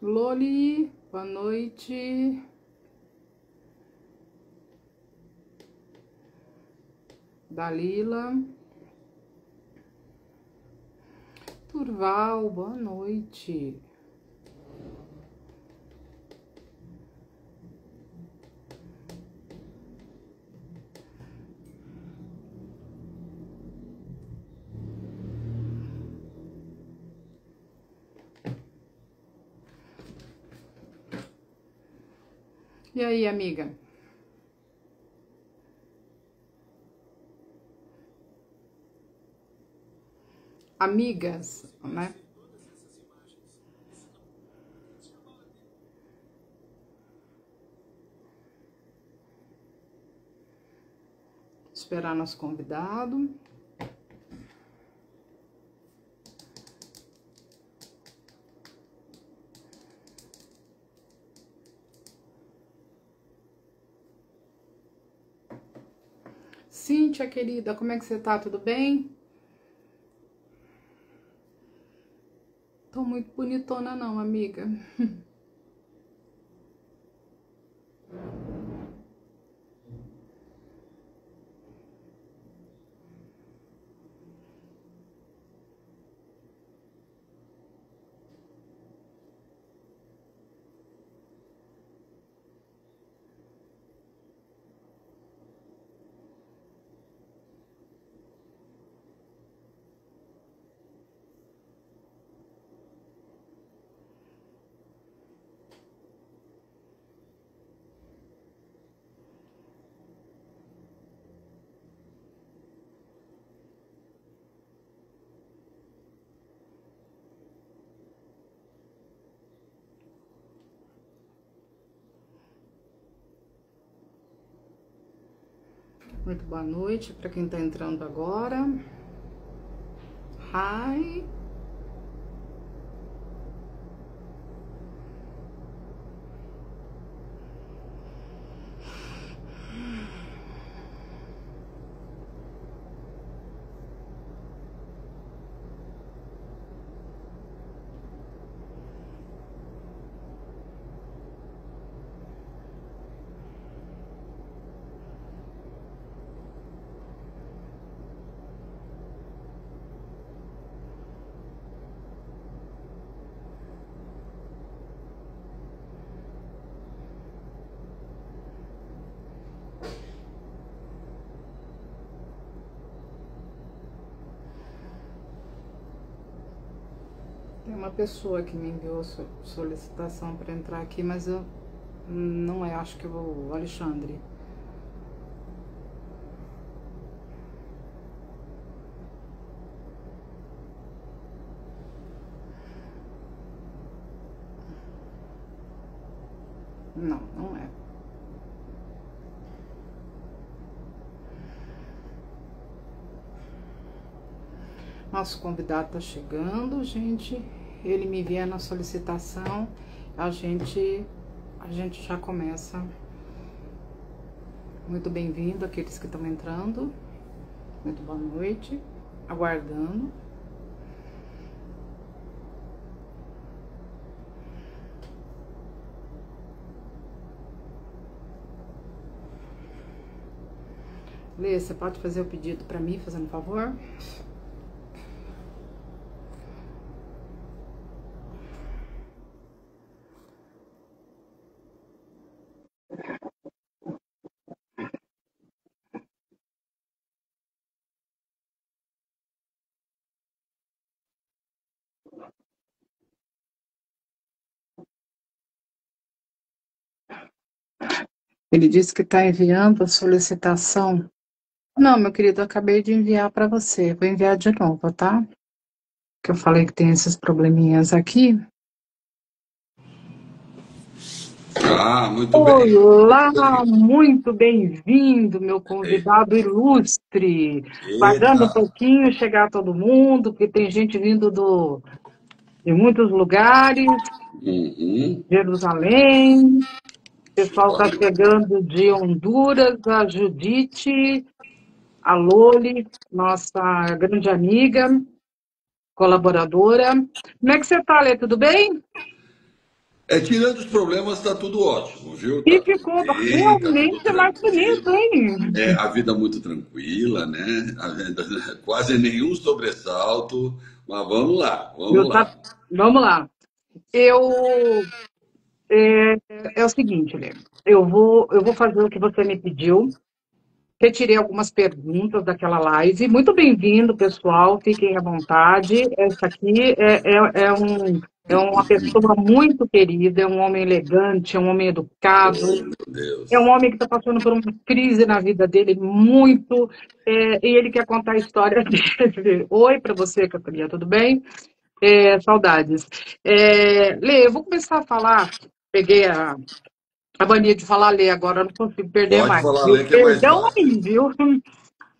Loli, boa noite. Dalila. Turval, boa noite. E aí, amiga? Amigas, né? Esperar nosso convidado. Cíntia, querida, como é que você tá? Tudo bem? Tô muito bonitona não, amiga. Muito boa noite para quem tá entrando agora. Hi. Tem uma pessoa que me enviou solicitação para entrar aqui, mas eu não é, acho que o Alexandre. Não, não é. Nosso convidado tá chegando, gente. Ele me envia na solicitação, a gente já começa. Muito bem-vindo aqueles que estão entrando. Muito boa noite. Aguardando. Lê, você pode fazer o pedido para mim, fazendo favor? Ele disse que está enviando a solicitação. Não, meu querido, eu acabei de enviar para você. Vou enviar de novo, tá? Que eu falei que tem esses probleminhas aqui. Ah, muito bem. Olá, muito bem-vindo, meu convidado ilustre. Guardando um Eita. pouquinho, chegar todo mundo, porque tem gente vindo de muitos lugares, Uhum. Jerusalém. O pessoal está Pode. chegando de Honduras, a Judite, a Loli, nossa grande amiga, colaboradora. Como é que você está, Lê? Tudo bem? Tirando os problemas, está tudo ótimo, viu? E Tá tudo ficou bem, tá tudo realmente mais bonito, tranquilo. hein? A vida muito tranquila, né? A vida, quase nenhum sobressalto, mas vamos lá, Eu vamos tá... lá. Vamos lá. Eu é, é o seguinte, Lê. Eu vou fazer o que você me pediu. Retirei algumas perguntas daquela live. Muito bem-vindo, pessoal. Fiquem à vontade. Essa aqui é uma pessoa muito querida, é um homem elegante, é um homem educado, Oh, meu é um Deus. homem que está passando por uma crise na vida dele muito, e ele quer contar a história dele. Oi para você, Catarina, tudo bem? Saudades. Lê, eu vou começar a falar. Peguei a mania de falar Lê, agora eu não consigo perder Pode mais, falar, viu? Lê, que é mais Perdão fácil. aí, viu?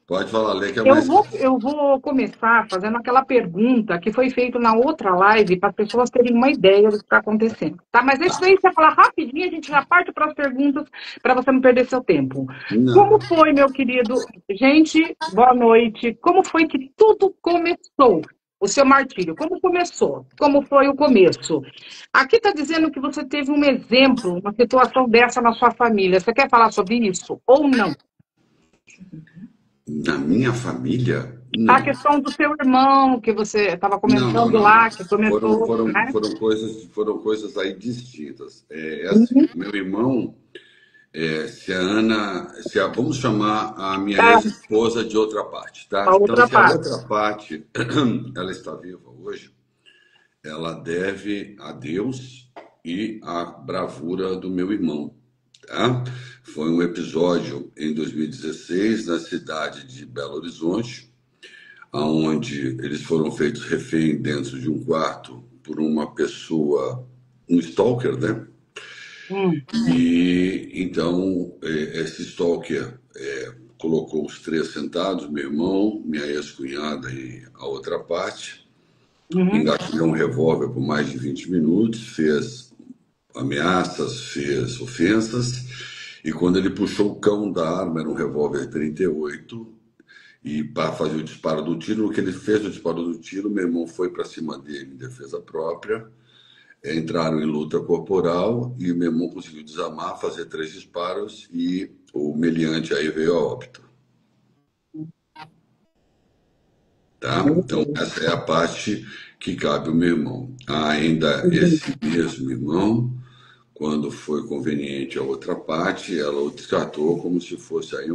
Pode falar, Lê, que é Eu mais vou, fácil. eu vou começar fazendo aquela pergunta que foi feita na outra live para as pessoas terem uma ideia do que está acontecendo, tá? Mas antes daí, você falar rapidinho, a gente já parte para as perguntas para você não perder seu tempo. Não. Como foi, meu querido? Gente, boa noite. Como foi que tudo começou? O seu martírio, como começou? Como foi o começo? Aqui está dizendo que você teve um exemplo, uma situação dessa na sua família. Você quer falar sobre isso ou não? Na minha família, A não. questão do seu irmão, que você estava Não, não, comentando não, não. lá, que começou, né? Foram coisas aí distintas. É assim, Uhum. meu irmão, se a Ana, vamos chamar a minha É, ex-esposa de outra parte, a tá? Então, outra se a parte. outra parte, ela está viva hoje, ela deve a Deus e à bravura do meu irmão, tá? Foi um episódio em 2016 na cidade de Belo Horizonte, onde eles foram feitos refém dentro de um quarto por uma pessoa, um stalker, né? Hum, E então esse stalker colocou os três sentados, meu irmão, minha ex-cunhada e a outra parte, uhum, engatilhou um revólver por mais de 20 minutos, fez ameaças, fez ofensas, e quando ele puxou o cão da arma, era um revólver 38, e para fazer o disparo do tiro, no que ele fez o disparo do tiro, meu irmão foi para cima dele em defesa própria, entraram em luta corporal e o meu irmão conseguiu desarmar, fazer três disparos e o meliante aí veio a óbito, tá? Então essa é a parte que cabe ao meu irmão. Há ainda uhum. esse mesmo irmão, quando foi conveniente a outra parte, ela o descartou como se fosse aí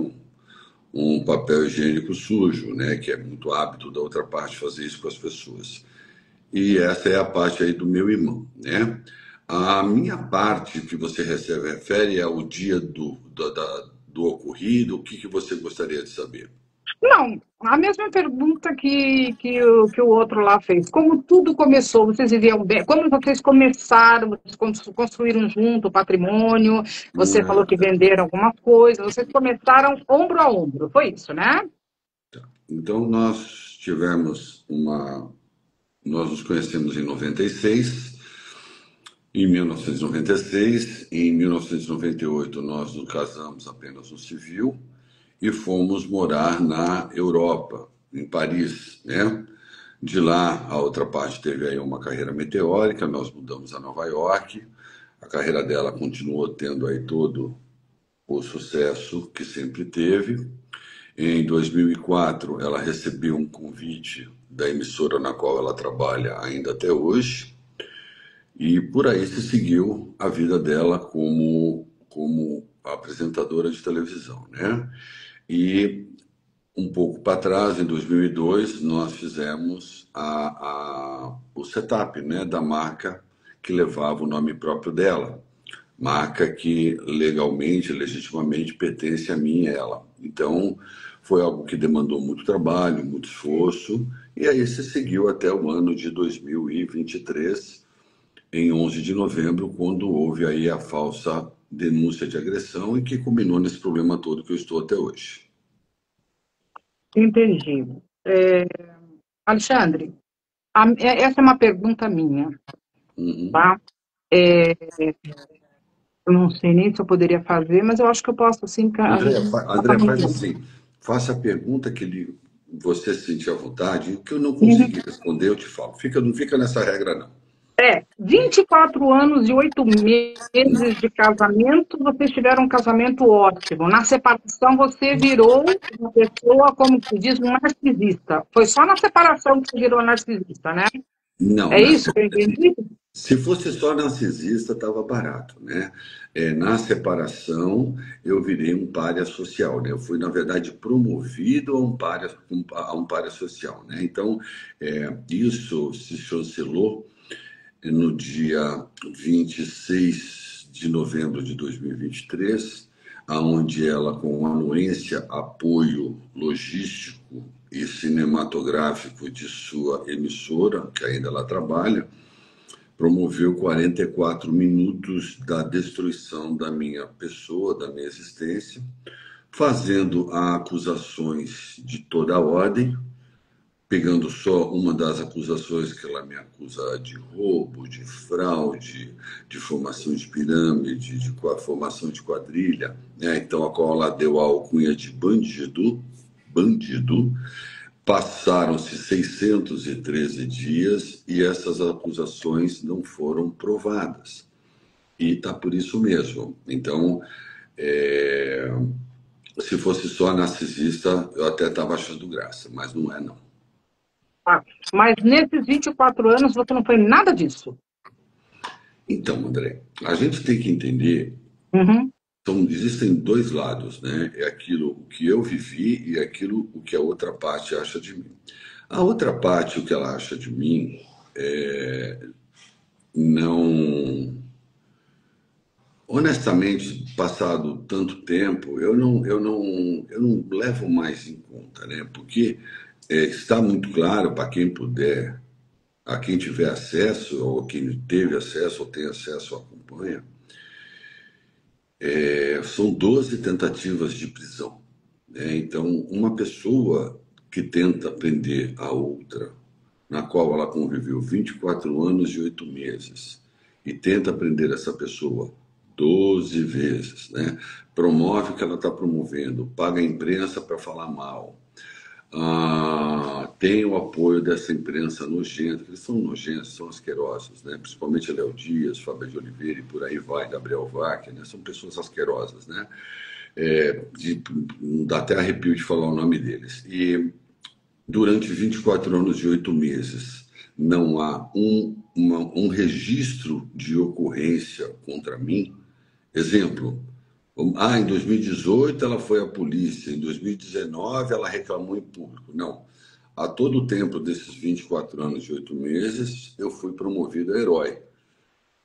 um papel higiênico sujo, né? Que é muito hábito da outra parte fazer isso com as pessoas. E essa é a parte aí do meu irmão, né? A minha parte que você recebe refere ao dia do ocorrido, o que, que você gostaria de saber? Não, a mesma pergunta que o outro lá fez. Como tudo começou? Vocês viviam bem? Como vocês começaram? Vocês construíram junto o patrimônio? Você falou que venderam alguma coisa. Vocês começaram ombro a ombro. Foi isso, né? Então, nós nos conhecemos em 96, em 1996, em 1998 nós nos casamos apenas no civil e fomos morar na Europa, em Paris, né? De lá, a outra parte teve aí uma carreira meteórica, nós mudamos a Nova York, a carreira dela continuou tendo aí todo o sucesso que sempre teve. Em 2004, ela recebeu um convite da emissora na qual ela trabalha ainda até hoje, e por aí se seguiu a vida dela como apresentadora de televisão, né? E um pouco para trás, em 2002, nós fizemos o setup, né, da marca que levava o nome próprio dela. Marca que legalmente, legitimamente pertence a mim e ela. Então, foi algo que demandou muito trabalho, muito esforço, e aí se seguiu até o ano de 2023, em 11 de novembro, quando houve aí a falsa denúncia de agressão e que culminou nesse problema todo que eu estou até hoje. Entendi. É, Alexandre, essa é uma pergunta minha, Uhum. tá? É, eu não sei nem se eu poderia fazer, mas eu acho que eu posso, sim, que a gente André, está faz falando. assim, faça a pergunta você se sentir à vontade, e o que eu não Uhum. conseguir responder, eu te falo. Não fica nessa regra, não. 24 anos e 8 meses de casamento, vocês tiveram um casamento ótimo. Na separação, você virou uma pessoa, como se diz, um narcisista. Foi só na separação que você virou narcisista, né? Não, É isso que eu entendi? se fosse só narcisista, estava barato, né? Na separação, eu virei um pária social, né? Eu fui, na verdade, promovido a um pária social, né? Então, isso se chancelou no dia 26 de novembro de 2023, aonde ela, com anuência, apoio logístico e cinematográfico de sua emissora, que ainda ela trabalha, promoveu 44 minutos da destruição da minha pessoa, da minha existência, fazendo acusações de toda a ordem, pegando só uma das acusações que ela me acusa de roubo, de fraude, de formação de pirâmide, de formação de quadrilha, né? Então, a qual ela deu a alcunha de bandido. Passaram-se 613 dias e essas acusações não foram provadas. E está por isso mesmo. Então, se fosse só narcisista, eu até estava achando graça, mas não é, não. Ah, mas nesses 24 anos você não foi nada disso. Então, André, a gente tem que entender, Uhum. existem dois lados, né? É aquilo o que eu vivi e aquilo o que a outra parte acha de mim. A outra parte, o que ela acha de mim, não. Honestamente, passado tanto tempo, eu não levo mais em conta, né? Porque está muito claro para quem puder, a quem tiver acesso, ou quem teve acesso, ou tem acesso, acompanha, são 12 tentativas de prisão, né? Então, uma pessoa que tenta prender a outra, na qual ela conviveu 24 anos e 8 meses, e tenta prender essa pessoa 12 vezes, né? Promove o que ela está promovendo, paga a imprensa para falar mal, tem o apoio dessa imprensa nojenta, eles são nojentos, são asquerosos, né? Principalmente Léo Dias, Fábio de Oliveira e por aí vai, Gabriel Wagner, né? São pessoas asquerosas, né? Dá até arrepio de falar o nome deles. E durante 24 anos e 8 meses, não há um registro de ocorrência contra mim. Exemplo, em 2018 ela foi à polícia, em 2019 ela reclamou em público. Não. A todo o tempo desses 24 anos e 8 meses, eu fui promovido a herói,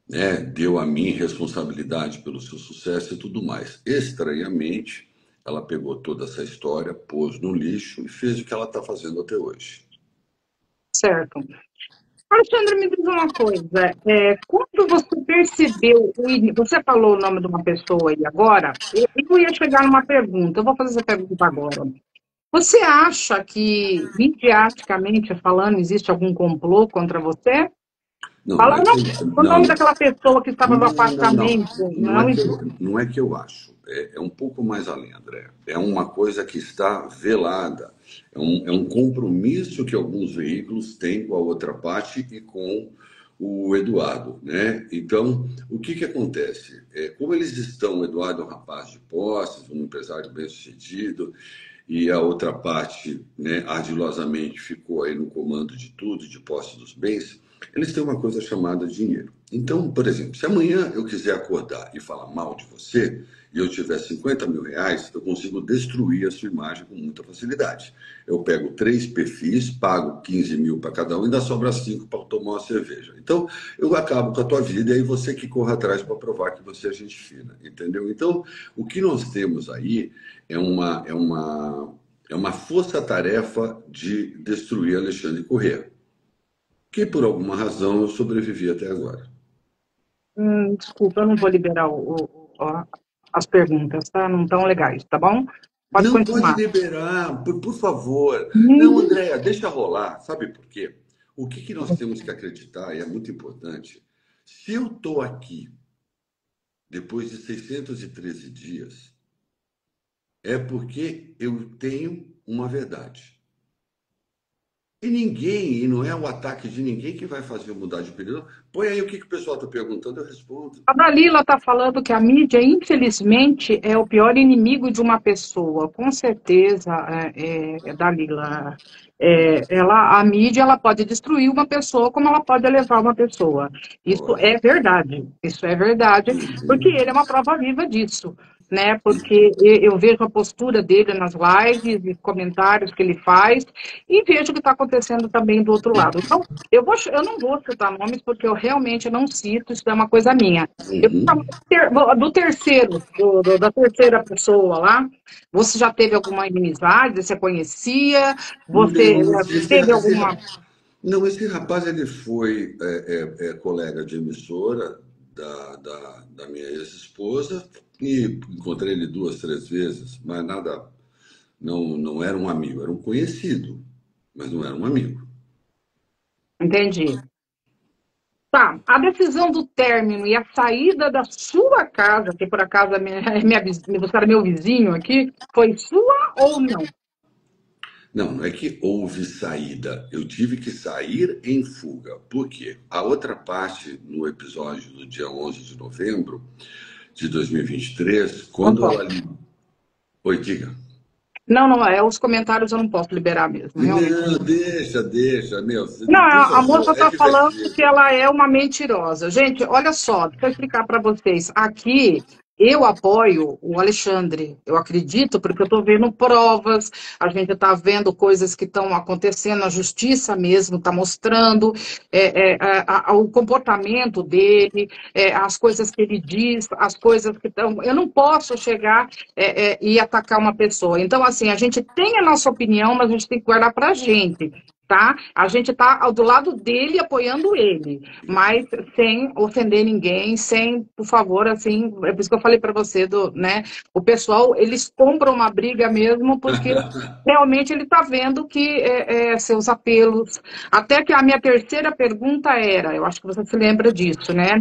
né? Deu a mim responsabilidade pelo seu sucesso e tudo mais. Estranhamente, ela pegou toda essa história, pôs no lixo e fez o que ela está fazendo até hoje. Certo. Alexandre, me diz uma coisa. Quando você percebeu, você falou o nome de uma pessoa aí agora, eu ia chegar numa pergunta, eu vou fazer essa pergunta agora. Você acha que, midiaticamente falando, existe algum complô contra você? Não, não Fala é que eu, o não, nome não. daquela pessoa que estava no Não. apartamento. Não é Não que existe. eu acho. É um pouco mais além, André. É uma coisa que está velada. É um compromisso que alguns veículos têm com a outra parte e com o Eduardo, né? Então, o que acontece? Como eles estão, o Eduardo é um rapaz de posses, um empresário bem-sucedido, e a outra parte, né, ardilosamente ficou aí no comando de tudo, de posse dos bens, eles têm uma coisa chamada dinheiro. Então, por exemplo, se amanhã eu quiser acordar e falar mal de você, e eu tiver 50 mil reais, eu consigo destruir a sua imagem com muita facilidade. Eu pego 3 perfis, pago 15 mil para cada um e ainda sobra 5 para tomar uma cerveja. Então, eu acabo com a tua vida e aí você que corra atrás para provar que você é gente fina, entendeu? Então, o que nós temos aí é uma força-tarefa de destruir Alexandre Corrêa, que por alguma razão eu sobrevivi até agora. Desculpa, eu não vou liberar as perguntas, tá? Não tão legais, tá bom? Pode Não pode continuar. liberar, por favor. Não, Uhum. Andréa, deixa rolar. Sabe por quê? O que nós temos que acreditar, e é muito importante, se eu estou aqui depois de 613 dias, é porque eu tenho uma verdade. E ninguém, e não é o ataque de ninguém que vai fazer eu mudar de opinião. Põe aí o que o pessoal está perguntando, eu respondo. A Dalila está falando que a mídia, infelizmente, é o pior inimigo de uma pessoa. Com certeza, Dalila. A mídia ela pode destruir uma pessoa como ela pode elevar uma pessoa. Isso Pode. é verdade. Isso é verdade, porque Uhum. ele é uma prova viva disso. Né? Porque eu vejo a postura dele nas lives e comentários que ele faz e vejo o que está acontecendo também do outro lado. Então, eu não vou citar nomes porque eu realmente não cito, isso é uma coisa minha. Eu Uhum. do terceiro, da terceira pessoa lá, você já teve alguma inimizade? Você conhecia? Você Não, teve alguma. não, esse rapaz ele foi colega de emissora da minha ex-esposa e encontrei ele duas, três vezes, mas nada, não era um amigo, era um conhecido, mas não era um amigo. Entendi. Tá, a decisão do término e a saída da sua casa, que por acaso você era meu vizinho aqui, foi sua ou não? Não, não é que houve saída. Eu tive que sair em fuga. Por quê? A outra parte, no episódio do dia 11 de novembro de 2023, Não quando ela... posso. Oi, diga. Não, não, os comentários eu não posso liberar mesmo, realmente. Não, deixa, meu, Não, por a moça favor, é está falando que divertido. ela é uma mentirosa. Gente, olha só, deixa eu explicar para vocês. Aqui, eu apoio o Alexandre. Eu acredito, porque eu estou vendo provas, a gente está vendo coisas que estão acontecendo, a justiça mesmo está mostrando o comportamento dele, as coisas que ele diz, as coisas que estão. Eu não posso chegar e atacar uma pessoa. Então, assim, a gente tem a nossa opinião, mas a gente tem que guardar para a gente. Tá? A gente está do lado dele, apoiando ele, mas sem ofender ninguém, sem, por favor, assim, é por isso que eu falei para você, né? O pessoal, eles compram uma briga mesmo, porque realmente ele está vendo que seus apelos. Até que a minha terceira pergunta era, eu acho que você se lembra disso, né?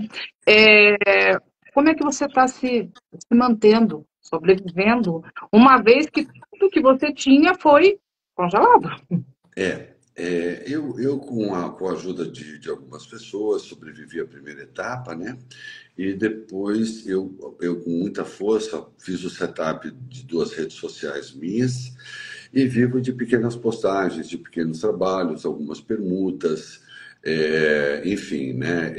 Como é que você está se mantendo, sobrevivendo, uma vez que tudo que você tinha foi congelado? Eu com a ajuda de algumas pessoas sobrevivi à primeira etapa, né? E depois eu com muita força fiz o setup de duas redes sociais minhas e vivo de pequenas postagens, de pequenos trabalhos, algumas permutas, enfim, né?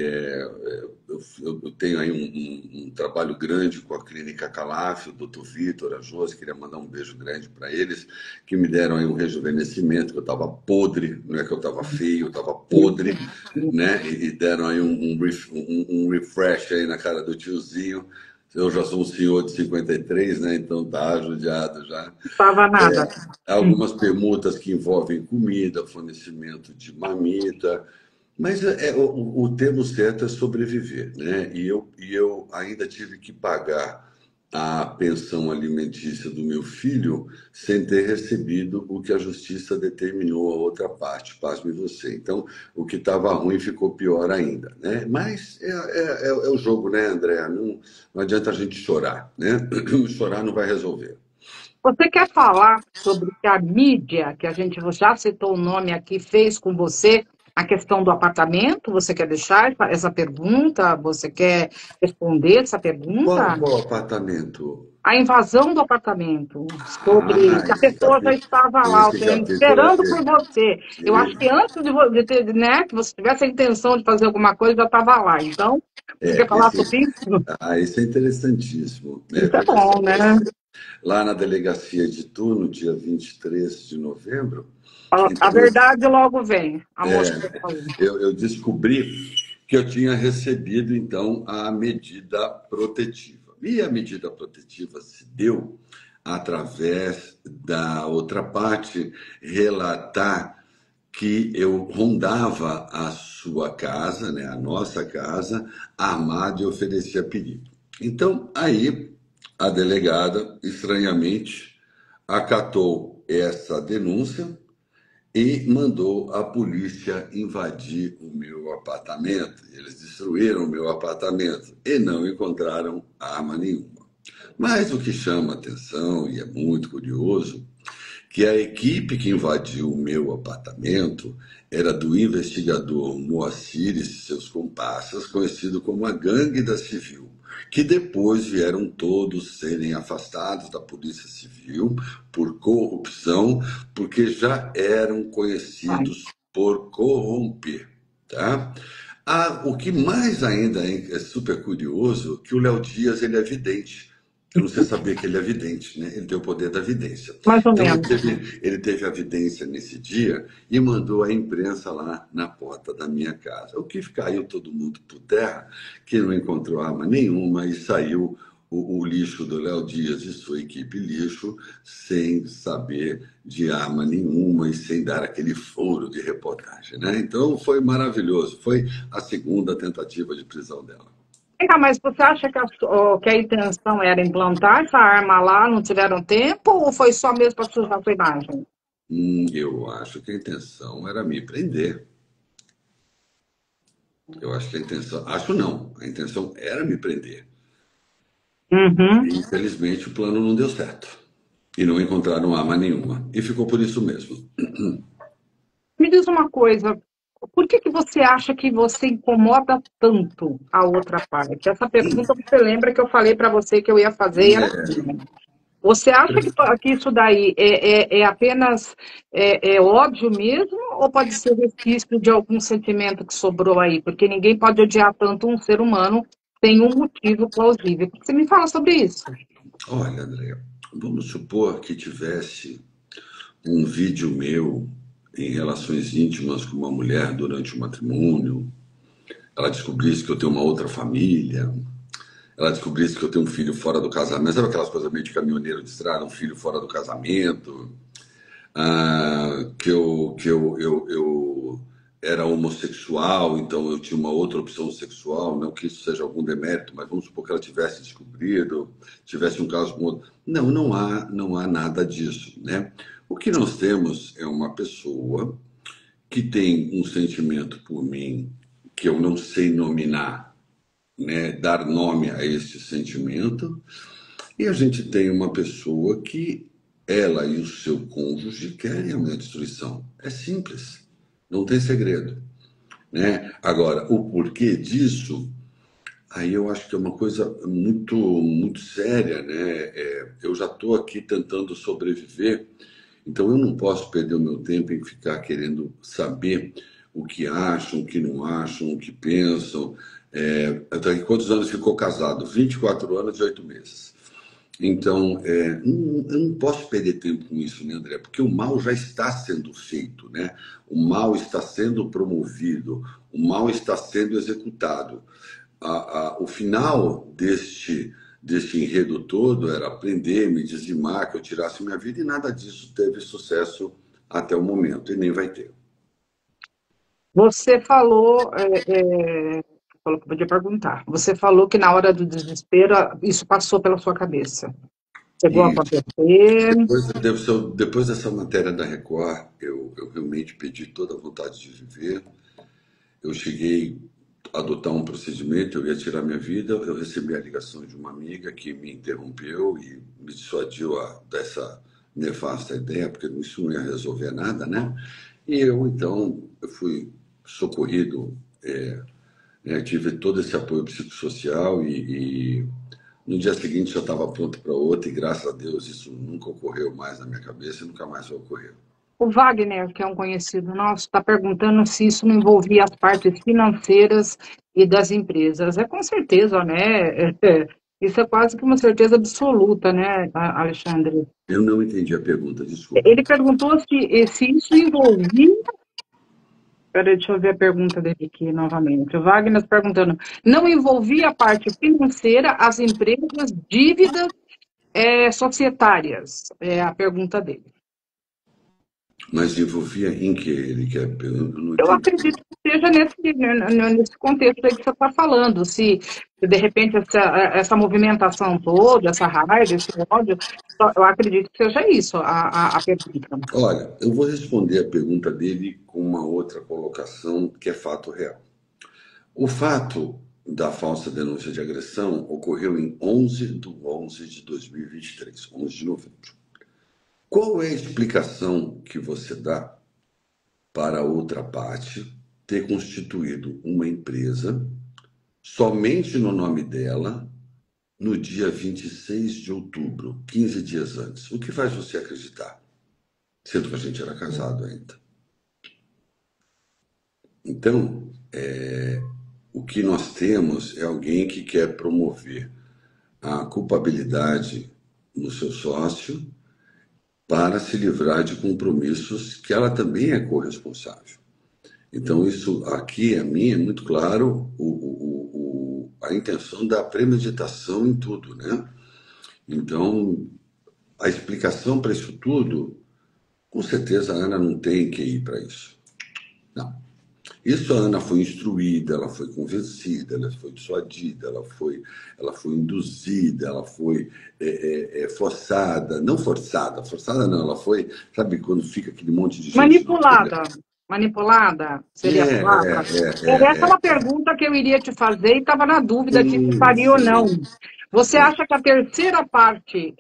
Eu tenho aí um trabalho grande com a Clínica Calaf, o Dr. Vitor, a Josi, queria mandar um beijo grande para eles, que me deram aí um rejuvenescimento, que eu estava podre, não é que eu estava feio, eu estava podre, né? E deram aí um refresh aí na cara do tiozinho. Eu já sou um senhor de 53, né? Então tá judiado já. Estava nada. Algumas permutas que envolvem comida, fornecimento de marmita, mas o termo certo é sobreviver, né? E eu ainda tive que pagar a pensão alimentícia do meu filho sem ter recebido o que a justiça determinou a outra parte, pasme você. Então, o que estava ruim ficou pior ainda, né? Mas é o jogo, né, André? Não adianta a gente chorar, né? Chorar não vai resolver. Você quer falar sobre o que a mídia, que a gente já citou o nome aqui, fez com você, a questão do apartamento? Você quer deixar essa pergunta? Você quer responder essa pergunta? Qual apartamento? A invasão do apartamento, sobre Ah, que a pessoa já estava lá, esse capítulo esperando por você. Eu acho que antes de ter, né, que você tivesse a intenção de fazer alguma coisa, já estava lá. Então, você quer falar esse, sobre isso? isso é interessantíssimo. Isso é Veja só, bom, né? lá na delegacia de Tu, no dia 23 de novembro, A então verdade logo vem, a moça falou. eu descobri que eu tinha recebido, então, a medida protetiva. E a medida protetiva se deu através da outra parte relatar que eu rondava a sua casa, né, a nossa casa, armado e oferecia perigo. Então, aí, a delegada, estranhamente, acatou essa denúncia e mandou a polícia invadir o meu apartamento. Eles destruíram o meu apartamento e não encontraram arma nenhuma. Mas o que chama atenção, e é muito curioso, que a equipe que invadiu o meu apartamento era do investigador Moacir e seus comparsas, conhecido como a Gangue da Civil, que depois vieram todos serem afastados da Polícia Civil por corrupção, porque já eram Ai, conhecidos por corromper, tá? O que mais ainda é super curioso, que o Léo Dias ele é vidente. Eu não sei saber que ele é vidente, né? Ele tem o poder da vidência. mais ou Então menos. ele teve a vidência nesse dia e mandou a imprensa lá na porta da minha casa. O que caiu todo mundo por terra, que não encontrou arma nenhuma e saiu o lixo do Léo Dias e sua equipe lixo sem saber de arma nenhuma e sem dar aquele foro de reportagem, né? Então foi maravilhoso. Foi a segunda tentativa de prisão dela. Vem cá, mas você acha que que a intenção era implantar essa arma lá, não tiveram tempo, ou foi só mesmo para sujar sua imagem? Eu acho que a intenção era me prender. Eu acho que a intenção. Acho não. A intenção era me prender. Uhum. E, infelizmente, o plano não deu certo. E não encontraram arma nenhuma. E ficou por isso mesmo. Me diz uma coisa, por que que você acha que você incomoda tanto a outra parte? Essa pergunta você lembra que eu falei para você que eu ia fazer e era assim, né? Você acha que isso daí é apenas ódio mesmo, ou pode ser resquício de algum sentimento que sobrou aí? Porque ninguém pode odiar tanto um ser humano sem um motivo plausível. Você me fala sobre isso? Olha, André, vamos supor que tivesse um vídeo meu em relações íntimas com uma mulher durante o matrimônio. Ela descobrisse que eu tenho uma outra família. Ela descobrisse que eu tenho um filho fora do casamento. Sabe aquelas coisas meio de caminhoneiro de estrada, um filho fora do casamento? Que eu era homossexual, então eu tinha uma outra opção sexual, não que isso seja algum demérito, mas vamos supor que ela tivesse descobrido, tivesse um caso com outro. Não, não há nada disso, né? O que nós temos é uma pessoa que tem um sentimento por mim que eu não sei nominar, né? Dar nome a esse sentimento, e a gente tem uma pessoa que ela e o seu cônjuge querem a minha destruição. É simples, não tem segredo, né? Agora, o porquê disso, aí eu acho que é uma coisa muito, muito séria, né? Eu já estou aqui tentando sobreviver, então eu não posso perder o meu tempo em ficar querendo saber o que acham, o que não acham, o que pensam. Até quantos anos ficou casado? 24 anos e 8 meses. Então, eu não posso perder tempo com isso, né, André? Porque o mal já está sendo feito, né? O mal está sendo promovido, o mal está sendo executado. O final deste enredo todo era prender, me dizimar, que eu tirasse minha vida, e nada disso teve sucesso até o momento, e nem vai ter. Você falou que eu podia perguntar. Você falou que na hora do desespero isso passou pela sua cabeça. Chegou a E acontecer. depois dessa matéria da Record, eu realmente perdi toda a vontade de viver. Eu cheguei a adotar um procedimento, eu ia tirar minha vida, eu recebi a ligação de uma amiga que me interrompeu e me dissuadiu dessa nefasta ideia, porque isso não ia resolver nada, né? E então, eu fui socorrido, né? Tive todo esse apoio psicossocial e no dia seguinte já estava pronto para outra e graças a Deus isso nunca ocorreu mais na minha cabeça e nunca mais vai ocorrer. O Wagner, que é um conhecido nosso, está perguntando se isso não envolvia as partes financeiras e das empresas. É com certeza, né? Isso é quase que uma certeza absoluta, né, Alexandre? Eu não entendi a pergunta, desculpa. Ele perguntou se isso envolvia. Peraí, deixa eu ver a pergunta dele aqui novamente. O Wagner está perguntando: não envolvia a parte financeira, as empresas, dívidas societárias? É a pergunta dele. Mas envolvia em que ele quer? Eu não Eu entendi. acredito que seja nesse contexto aí que você está falando. Se de repente essa movimentação toda, essa raiva, esse ódio, eu acredito que seja isso a pergunta. Olha, eu vou responder a pergunta dele com uma outra colocação que é fato real. O fato da falsa denúncia de agressão ocorreu em 11 de 11 de 2023, 11 de novembro. Qual é a explicação que você dá para a outra parte ter constituído uma empresa somente no nome dela no dia 26 de outubro, 15 dias antes? O que faz você acreditar? Sendo que a gente era casado ainda. Então, o que nós temos é alguém que quer promover a culpabilidade no seu sócio para se livrar de compromissos que ela também é corresponsável. Então, isso aqui, a mim, é muito claro a intenção da premeditação em tudo, né? Então, a explicação para isso tudo, com certeza a Ana não tem que ir para isso. Não. Isso a Ana foi instruída, ela foi convencida, ela foi dissuadida, ela foi induzida, ela foi forçada, não forçada, forçada não, ela foi, sabe quando fica aquele monte de gente no telhado? Manipulada. Manipulada seria a palavra? Essa é uma É. pergunta que eu iria te fazer e estava na dúvida de se faria ou Isso. não. Você É. acha que a terceira parte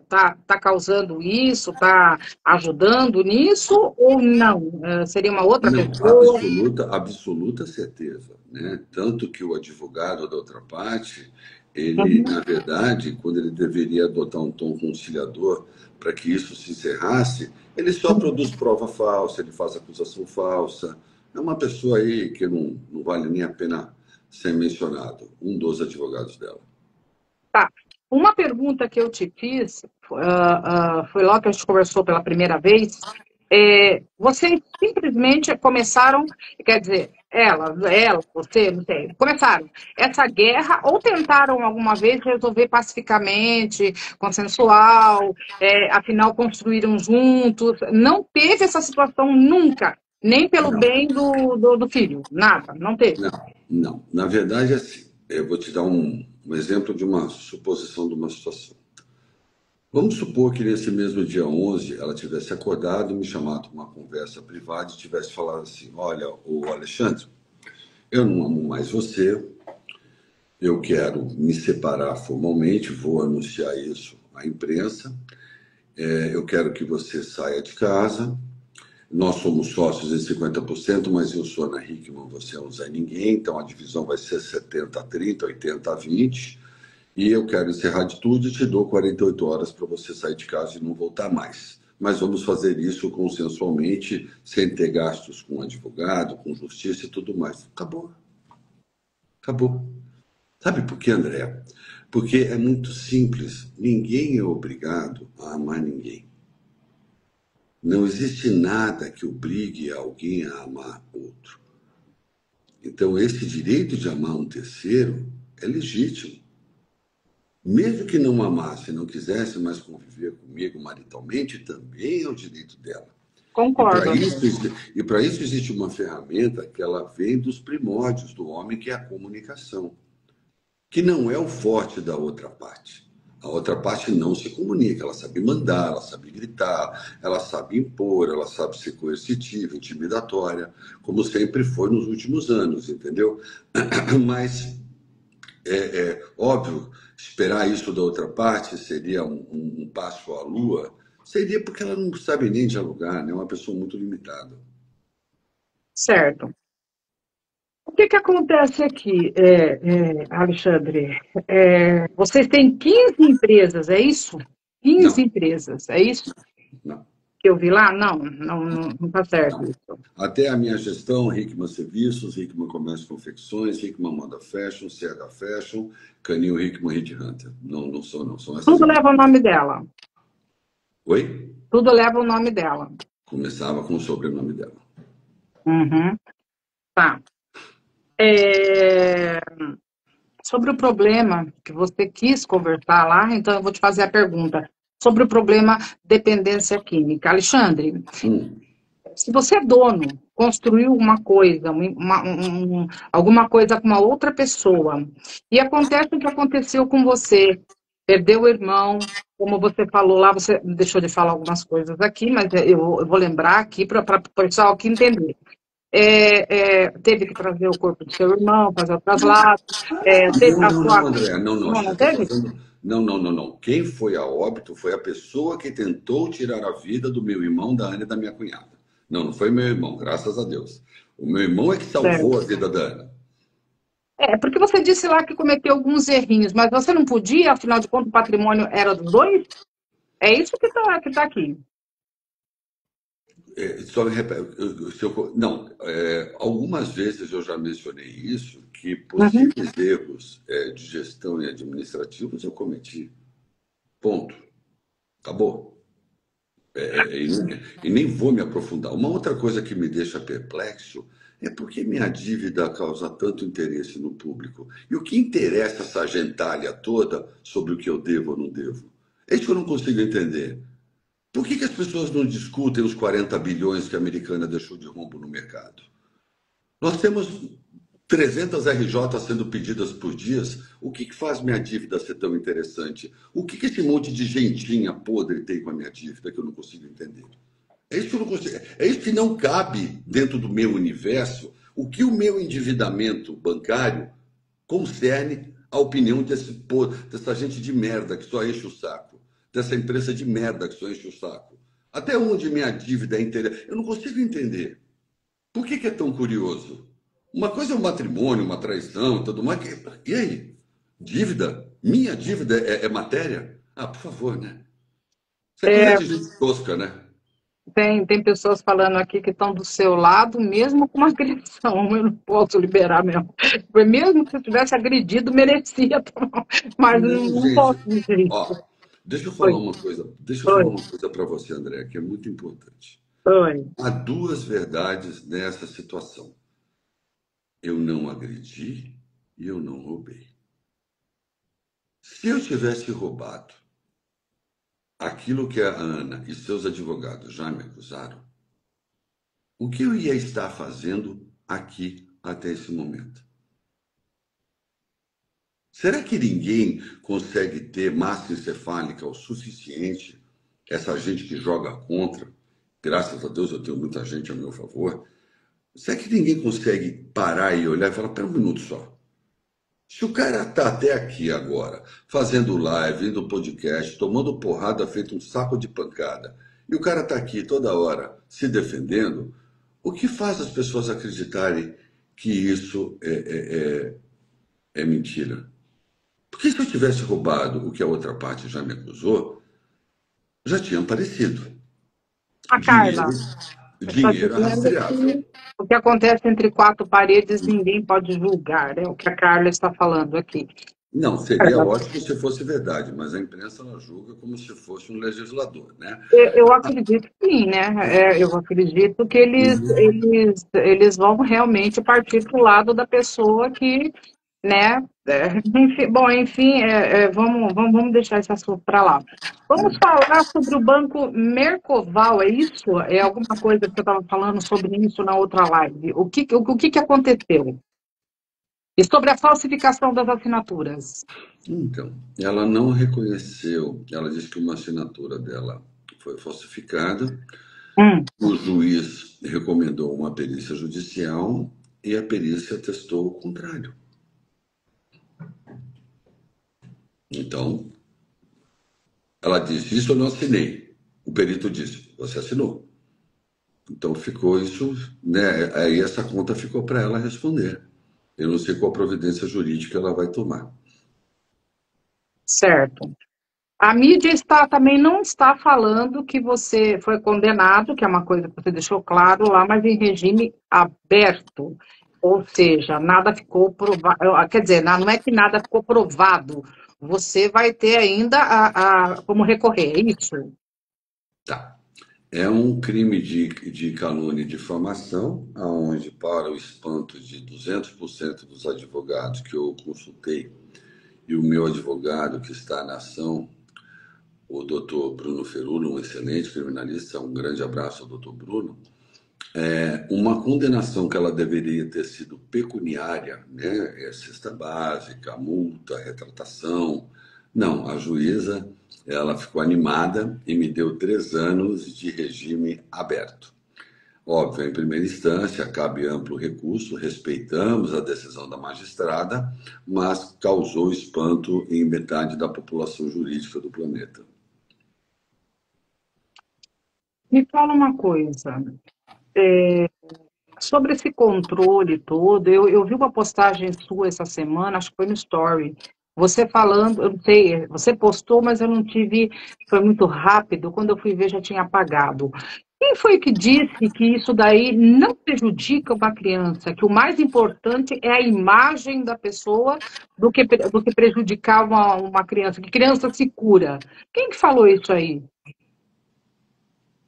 tá causando isso, está ajudando nisso ou não? Seria uma outra Não, pessoa? absoluta certeza, né? Tanto que o advogado da outra parte, ele, Uhum. na verdade, quando ele deveria adotar um tom conciliador para que isso se encerrasse, ele só produz prova falsa, ele faz acusação falsa. É uma pessoa aí que não vale nem a pena ser mencionado, um dos advogados dela. Tá. Uma pergunta que eu te fiz, foi logo que a gente conversou pela primeira vez. Vocês simplesmente começaram, quer dizer, você, não sei, começaram essa guerra ou tentaram alguma vez resolver pacificamente, consensual, afinal construíram juntos? Não teve essa situação nunca, nem pelo Não, bem do filho, nada, não teve. não. Na verdade, é assim, eu vou te dar um exemplo de uma suposição de uma situação. Vamos supor que nesse mesmo dia 11 ela tivesse acordado, me chamado para uma conversa privada e tivesse falado assim: Olha, o Alexandre, eu não amo mais você, eu quero me separar formalmente, vou anunciar isso à imprensa, eu quero que você saia de casa. Nós somos sócios em 50%, mas eu sou Ana Hickman, você é um Zé Ninguém, então a divisão vai ser 70-30, 80-20. E eu quero encerrar de tudo e te dou 48 horas para você sair de casa e não voltar mais. Mas vamos fazer isso consensualmente, sem ter gastos com advogado, com justiça e tudo mais. Acabou. Acabou. Sabe por quê, André? Porque é muito simples. Ninguém é obrigado a amar ninguém. Não existe nada que obrigue alguém a amar outro. Então, esse direito de amar um terceiro é legítimo. Mesmo que não amasse, não quisesse mais conviver comigo maritalmente, também é o direito dela. E para Concordo. isso, existe uma ferramenta que ela vem dos primórdios do homem, que é a comunicação, que não é o forte da outra parte. A outra parte não se comunica, ela sabe mandar, ela sabe gritar, ela sabe impor, ela sabe ser coercitiva, intimidatória, como sempre foi nos últimos anos, entendeu? Mas óbvio, esperar isso da outra parte seria um passo à lua, seria porque ela não sabe nem dialogar, né? É uma pessoa muito limitada. Certo. O que acontece aqui, Alexandre? Vocês têm 15 empresas, é isso? 15 Não, empresas, é isso não, que eu vi lá? Não está certo não. isso. Até a minha gestão, Hickman Serviços, Hickman Comércio e Confecções, Hickman Moda Fashion, CH Fashion, Canil Hickman Head Hunter. Não, são essas Tudo leva o empresas. nome dela. Oi? Tudo leva o nome dela. Começava com o sobrenome dela. Uhum, tá. É, Sobre o problema que você quis conversar lá, então eu vou te fazer a pergunta. Sobre o problema dependência química. Alexandre, Hum, se você é dono, construiu uma coisa, alguma coisa com uma outra pessoa, e acontece o que aconteceu com você, perdeu o irmão, como você falou lá, você deixou de falar algumas coisas aqui, mas eu vou lembrar aqui para o pessoal aqui entender. Teve que trazer o corpo do seu irmão, fazer o traslado, teve a não, sua... André. Não, Não, você não está teve? fazendo. Não, não, não, não. Quem foi a óbito foi a pessoa que tentou tirar a vida do meu irmão, da Ana e da minha cunhada. Não, não foi meu irmão, graças a Deus. O meu irmão é que salvou a Certo. vida da Ana. Porque você disse lá que cometeu alguns errinhos, mas você não podia, afinal de contas, o patrimônio era dos dois? É isso que tá aqui. Só me repete, não, algumas vezes eu já mencionei isso, que Uhum. possíveis erros de gestão e administrativos eu cometi. Ponto. Acabou. E nem vou me aprofundar. Uma outra coisa que me deixa perplexo é porque minha dívida causa tanto interesse no público. E o que interessa essa gentalha toda sobre o que eu devo ou não devo? É isso que eu não consigo entender. Por que as pessoas não discutem os 40 bilhões que a Americana deixou de rombo no mercado? Nós temos 300 RJ sendo pedidas por dia. O que faz minha dívida ser tão interessante? O que esse monte de gentinha podre tem com a minha dívida que eu não consigo entender? É isso que eu não consigo. É isso que não cabe dentro do meu universo. O que o meu endividamento bancário concerne a opinião dessa gente de merda que só enche o saco, dessa empresa de merda que só enche o saco. Até onde minha dívida é inteira? Eu não consigo entender. Por que é tão curioso? Uma coisa é um matrimônio, uma traição e tudo mais. E aí? Dívida? Minha dívida é matéria? Ah, por favor, né? Isso é coisa É, de gente tosca, né? tem pessoas falando aqui que estão do seu lado, mesmo com uma agressão. Eu não posso liberar mesmo. Foi mesmo que se tivesse agredido, merecia tomar, mas Não, não gente. posso dizer Ó, isso. deixa eu falar Oi, uma coisa. Deixa eu falar oi, uma coisa para você, André, que é muito importante. oi. Há duas verdades nessa situação. Eu não agredi e eu não roubei. Se eu tivesse roubado aquilo que a Ana e seus advogados já me acusaram, o que eu ia estar fazendo aqui até esse momento? Será que ninguém consegue ter massa encefálica o suficiente? Essa gente que joga contra, graças a Deus eu tenho muita gente a meu favor. Será que ninguém consegue parar e olhar e falar: pera um minuto só. Se o cara tá até aqui agora, fazendo live, indo podcast, tomando porrada, feito um saco de pancada, e o cara tá aqui toda hora se defendendo, o que faz as pessoas acreditarem que isso é mentira? Porque se eu tivesse roubado o que a outra parte já me acusou, já tinha aparecido. A Dinheiro, Carla está dinheiro dizendo rastreável. que o que acontece entre quatro paredes ninguém pode julgar, é o que a Carla está falando aqui. Não, seria Carla, ótimo se fosse verdade, mas a imprensa ela julga como se fosse um legislador, né? eu acredito que sim, né? Eu acredito que eles vão realmente partir para o lado da pessoa que, né? Enfim, bom, enfim, vamos deixar esse assunto para lá. Vamos falar sobre o Banco Mercoval, é isso? É alguma coisa que você estava falando sobre isso na outra live. O que aconteceu? E sobre a falsificação das assinaturas? Então, ela não reconheceu, ela disse que uma assinatura dela foi falsificada, Hum, o juiz recomendou uma perícia judicial e a perícia atestou o contrário. Então, ela disse: isso eu não assinei. O perito disse: você assinou. Então ficou isso, né? Aí essa conta ficou para ela responder. Eu não sei qual providência jurídica ela vai tomar. certo. A mídia também não está falando que você foi condenado, que é uma coisa que você deixou claro lá, mas em regime aberto. Ou seja, nada ficou provado. Quer dizer, não é que nada ficou provado. Você vai ter ainda como recorrer, é isso? Tá. É um crime de calúnia e difamação, aonde, para o espanto de 200% dos advogados que eu consultei, e o meu advogado que está na ação, o doutor Bruno Ferulo, um excelente criminalista, um grande abraço ao doutor Bruno, uma condenação que ela deveria ter sido pecuniária, né, cesta básica, multa, retratação. Não, a juíza ela ficou animada e me deu 3 anos de regime aberto. Óbvio, em primeira instância, cabe amplo recurso, respeitamos a decisão da magistrada, mas causou espanto em metade da população jurídica do planeta. Me fala uma coisa. Sobre esse controle todo, eu vi uma postagem sua essa semana, acho que foi no Story, você falando, eu não sei, você postou, mas eu não tive, foi muito rápido, quando eu fui ver já tinha apagado. Quem foi que disse que isso daí não prejudica uma criança, que o mais importante é a imagem da pessoa do que prejudicar uma criança, que criança se cura? Quem que falou isso aí?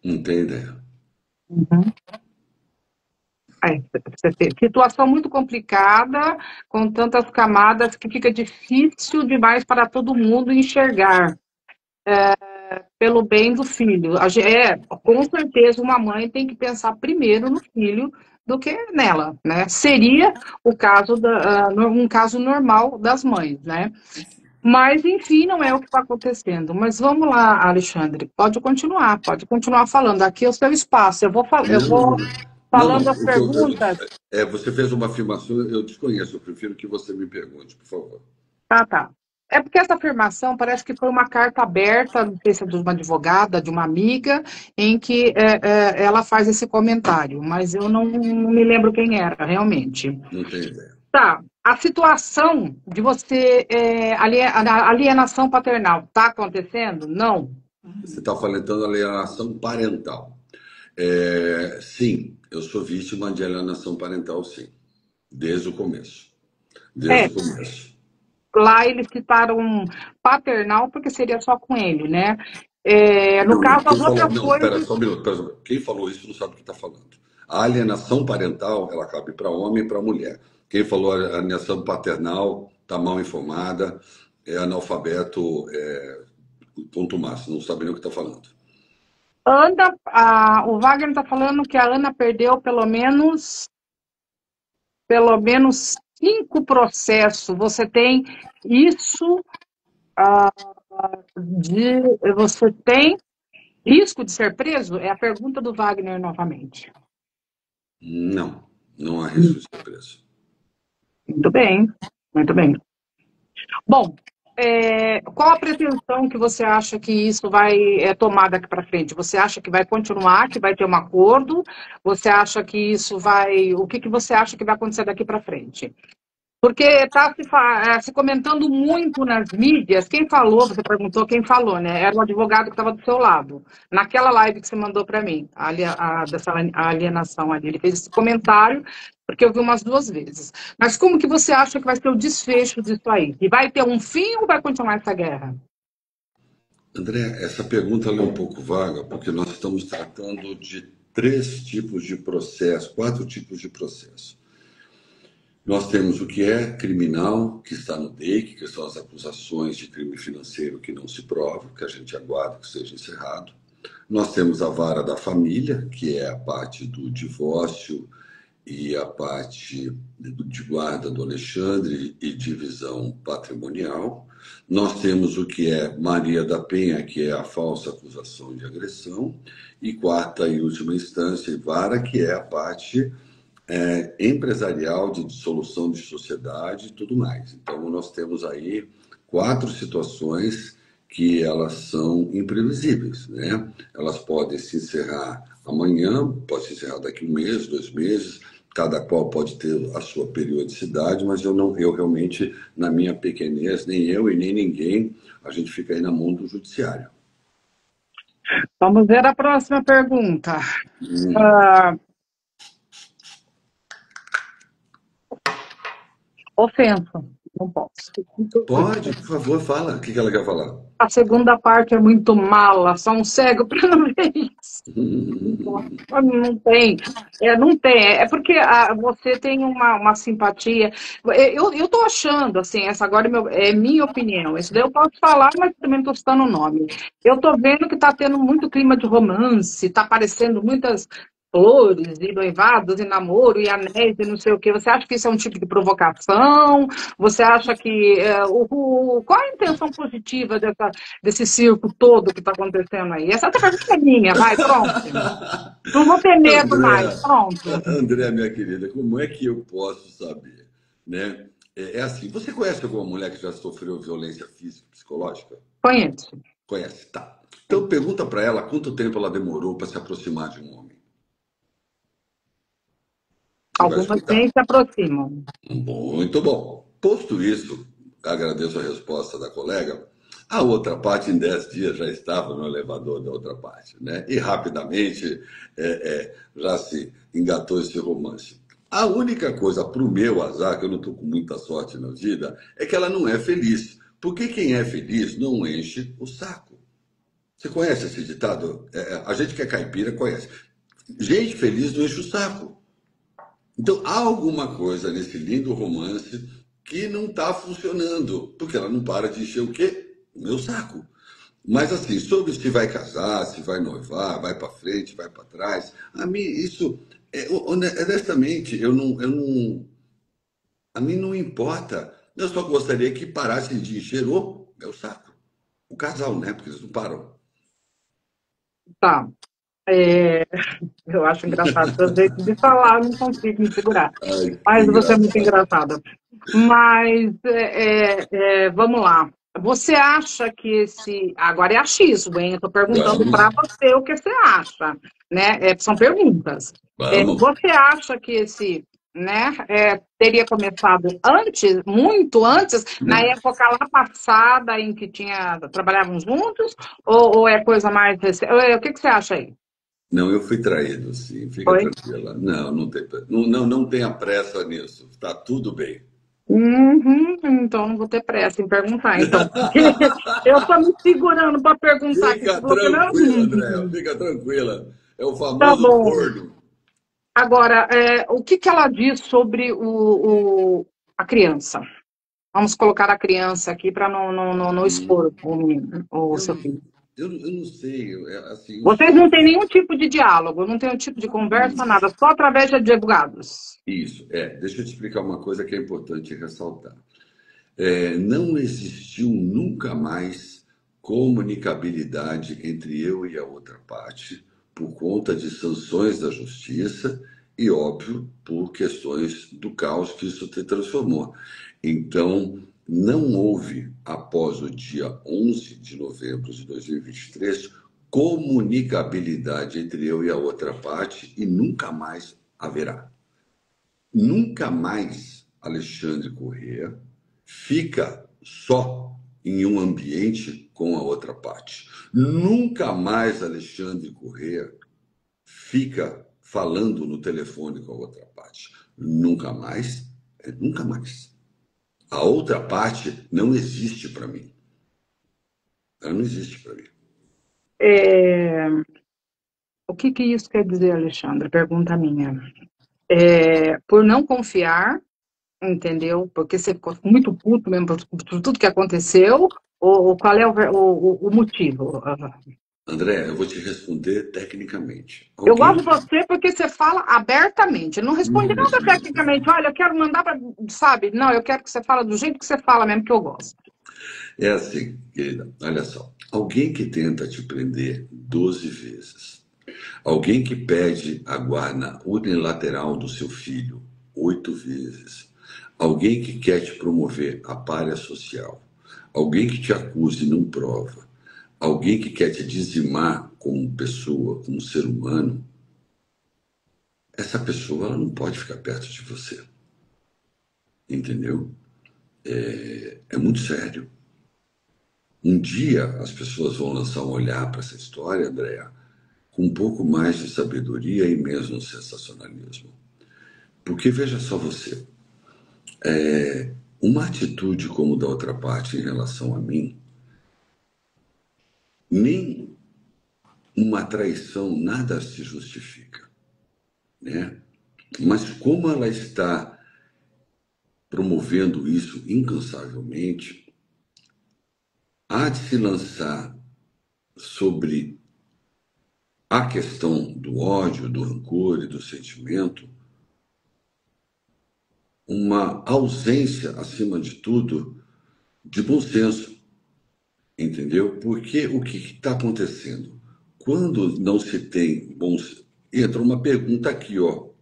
Não tem ideia. Uhum. Situação muito complicada, com tantas camadas que fica difícil demais para todo mundo enxergar pelo bem do filho. Com certeza uma mãe tem que pensar primeiro no filho do que nela, né? Seria um caso normal das mães, né? Mas, enfim, não é o que está acontecendo. Mas vamos lá, Alexandre, pode continuar falando. Aqui é o seu espaço. Eu Não, não, vou não. Não, não. falando as perguntas. Você fez uma afirmação, eu desconheço, eu prefiro que você me pergunte, por favor. Ah, tá. É porque essa afirmação parece que foi uma carta aberta, não sei se é de uma advogada, de uma amiga, em que ela faz esse comentário, mas eu não me lembro quem era, realmente. Não tenho ideia. Tá. A situação de você, a alienação paternal, está acontecendo? Não. Você está falando da alienação parental. Sim, eu sou vítima de alienação parental, sim. Desde o começo. Desde É, o começo. lá eles citaram paternal porque seria só com ele, né? No Não, não. caso, Quem as falou. outras Não, espera coisas. só um minuto. Espera só um minuto. Quem falou isso não sabe o que está falando. A alienação parental, ela cabe para homem e para mulher. Quem falou a alienação paternal está mal informada, é analfabeto, ponto máximo, não sabe nem o que está falando. O Wagner está falando que a Ana perdeu pelo menos 5 processos. Você tem isso você tem risco de ser preso? É a pergunta do Wagner novamente. Não, não há risco de ser preso. Muito bem, muito bem. Bom, qual a pretensão que você acha que isso vai tomar daqui para frente? Você acha que vai continuar, que vai ter um acordo? Você acha que isso vai. O que você acha que vai acontecer daqui para frente? Porque está se comentando muito nas mídias. Quem falou, você perguntou quem falou, né? Era o advogado que estava do seu lado. Naquela live que você mandou para mim, dessa alienação ali. Ele fez esse comentário, porque eu vi umas 2 vezes. Mas como que você acha que vai ser o desfecho disso aí? E vai ter um fim ou vai continuar essa guerra? André, essa pergunta é um pouco vaga, porque nós estamos tratando de três tipos de processo, quatro tipos de processo. Nós temos o que é criminal, que está no DEIC, que são as acusações de crime financeiro que não se provam, que a gente aguarda que seja encerrado. Nós temos a vara da família, que é a parte do divórcio e a parte de guarda do Alexandre e divisão patrimonial. Nós temos o que é Maria da Penha, que é a falsa acusação de agressão. E quarta e última instância, vara, que é a parte empresarial de dissolução de sociedade e tudo mais. Então, nós temos aí quatro situações que elas são imprevisíveis, né? Elas podem se encerrar amanhã, pode se encerrar daqui 1 mês, 2 meses, cada qual pode ter a sua periodicidade, mas eu realmente, na minha pequenez, nem eu e nem ninguém, a gente fica aí na mão do judiciário. Vamos ver a próxima pergunta. Ofensa. Não posso. Pode, por favor, fala. O que ela quer falar? A segunda parte é muito mala, só um cego para não ver isso. Não tem, não tem. É porque você tem uma simpatia. Eu estou achando, assim, essa agora é minha opinião. Isso daí eu posso falar, mas também não estou citando o nome. Eu estou vendo que está tendo muito clima de romance, está aparecendo muitas flores e noivados e namoro e anéis e não sei o quê. Você acha que isso é um tipo de provocação? Você acha que qual a intenção positiva desse circo todo que está acontecendo aí? Essa pergunta é minha, vai, pronto. Não vou ter medo mais, André, pronto. André, minha querida, como é que eu posso saber, né? É assim, você conhece alguma mulher que já sofreu violência física, psicológica? Conheço. Conhece, tá. Então pergunta para ela quanto tempo ela demorou para se aproximar de um homem. Você vai Algumas escutar. nem se aproximam. Muito bom. Posto isso, agradeço a resposta da colega. A outra parte, em 10 dias, já estava no elevador da outra parte, né? E rapidamente já se engatou esse romance. A única coisa, para o meu azar, que eu não estou com muita sorte na vida, é que ela não é feliz. Porque quem é feliz não enche o saco. Você conhece esse ditado? A gente que é caipira conhece. Gente feliz não enche o saco. Então, há alguma coisa nesse lindo romance que não está funcionando, porque ela não para de encher o quê? O meu saco. Mas assim, sobre se vai casar, se vai noivar, vai para frente, vai para trás, a mim isso, honestamente, a mim não importa. Eu só gostaria que parassem de encher o meu saco. O casal, né? Porque eles não param. Tá. É, eu acho engraçado seu jeito de falar, eu não consigo me segurar. Ai, que Mas você é muito engraçado. engraçada. Mas vamos lá. Você acha que esse. Agora é achismo, hein? Eu estou perguntando Vamos, para você o que você acha, né? São perguntas. vamos. Você acha que esse, né, teria começado antes, muito antes, na Não. época lá passada em que trabalhavam juntos, ou é coisa mais recente? O que você acha aí? Não, eu fui traído, sim. Fica Foi? tranquila. Não, não tenha pressa nisso. Está tudo bem. Uhum, então não vou ter pressa em perguntar, então. Porque eu estou me segurando para perguntar que você Fica falou que não. tranquila, Andréa. Fica tranquila. É o Tá famoso bom. corno. Agora, o que que ela diz sobre a criança? Vamos colocar a criança aqui para não expor o menino, o Eu, seu filho. eu não sei. Assim, os Vocês não têm fatos. nenhum tipo de diálogo, não tem um tipo de conversa, nada, só através de advogados. Isso, deixa eu te explicar uma coisa que é importante ressaltar. Não existiu nunca mais comunicabilidade entre eu e a outra parte por conta de sanções da justiça e, óbvio, por questões do caos que isso te transformou. Então, não houve, após o dia 11 de novembro de 2023, comunicabilidade entre eu e a outra parte e nunca mais haverá. Nunca mais Alexandre Corrêa fica só em um ambiente com a outra parte. Nunca mais Alexandre Corrêa fica falando no telefone com a outra parte. Nunca mais, nunca mais. A outra parte não existe para mim. Ela não existe para mim. É, o que que isso quer dizer, Alexandre? Pergunta minha. Por não confiar, entendeu? Porque você ficou muito puto mesmo por tudo que aconteceu, ou qual é o motivo? André, eu vou te responder tecnicamente. Eu Alguém gosto de que. você porque você fala abertamente. Ele não responde nada tecnicamente. Olha, eu quero mandar para. Sabe? Não, eu quero que você fale do jeito que você fala mesmo, que eu gosto. É assim, querida, olha só. Alguém que tenta te prender 12 vezes. Alguém que pede a guarda unilateral do seu filho 8 vezes. Alguém que quer te promover a pária social. Alguém que te acusa e não prova. Alguém que quer te dizimar como pessoa, como ser humano. Essa pessoa ela não pode ficar perto de você. Entendeu? É muito sério. Um dia as pessoas vão lançar um olhar para essa história, Andréa, com um pouco mais de sabedoria e mesmo sensacionalismo. Porque veja só você, uma atitude como da outra parte em relação a mim, nem uma traição nada se justifica, né? Mas como ela está promovendo isso incansavelmente, há de se lançar sobre a questão do ódio, do rancor e do sentimento, uma ausência, acima de tudo, de bom senso, entendeu? Porque o que está acontecendo? Quando não se tem bom senso. Entra uma pergunta aqui, ó. Eu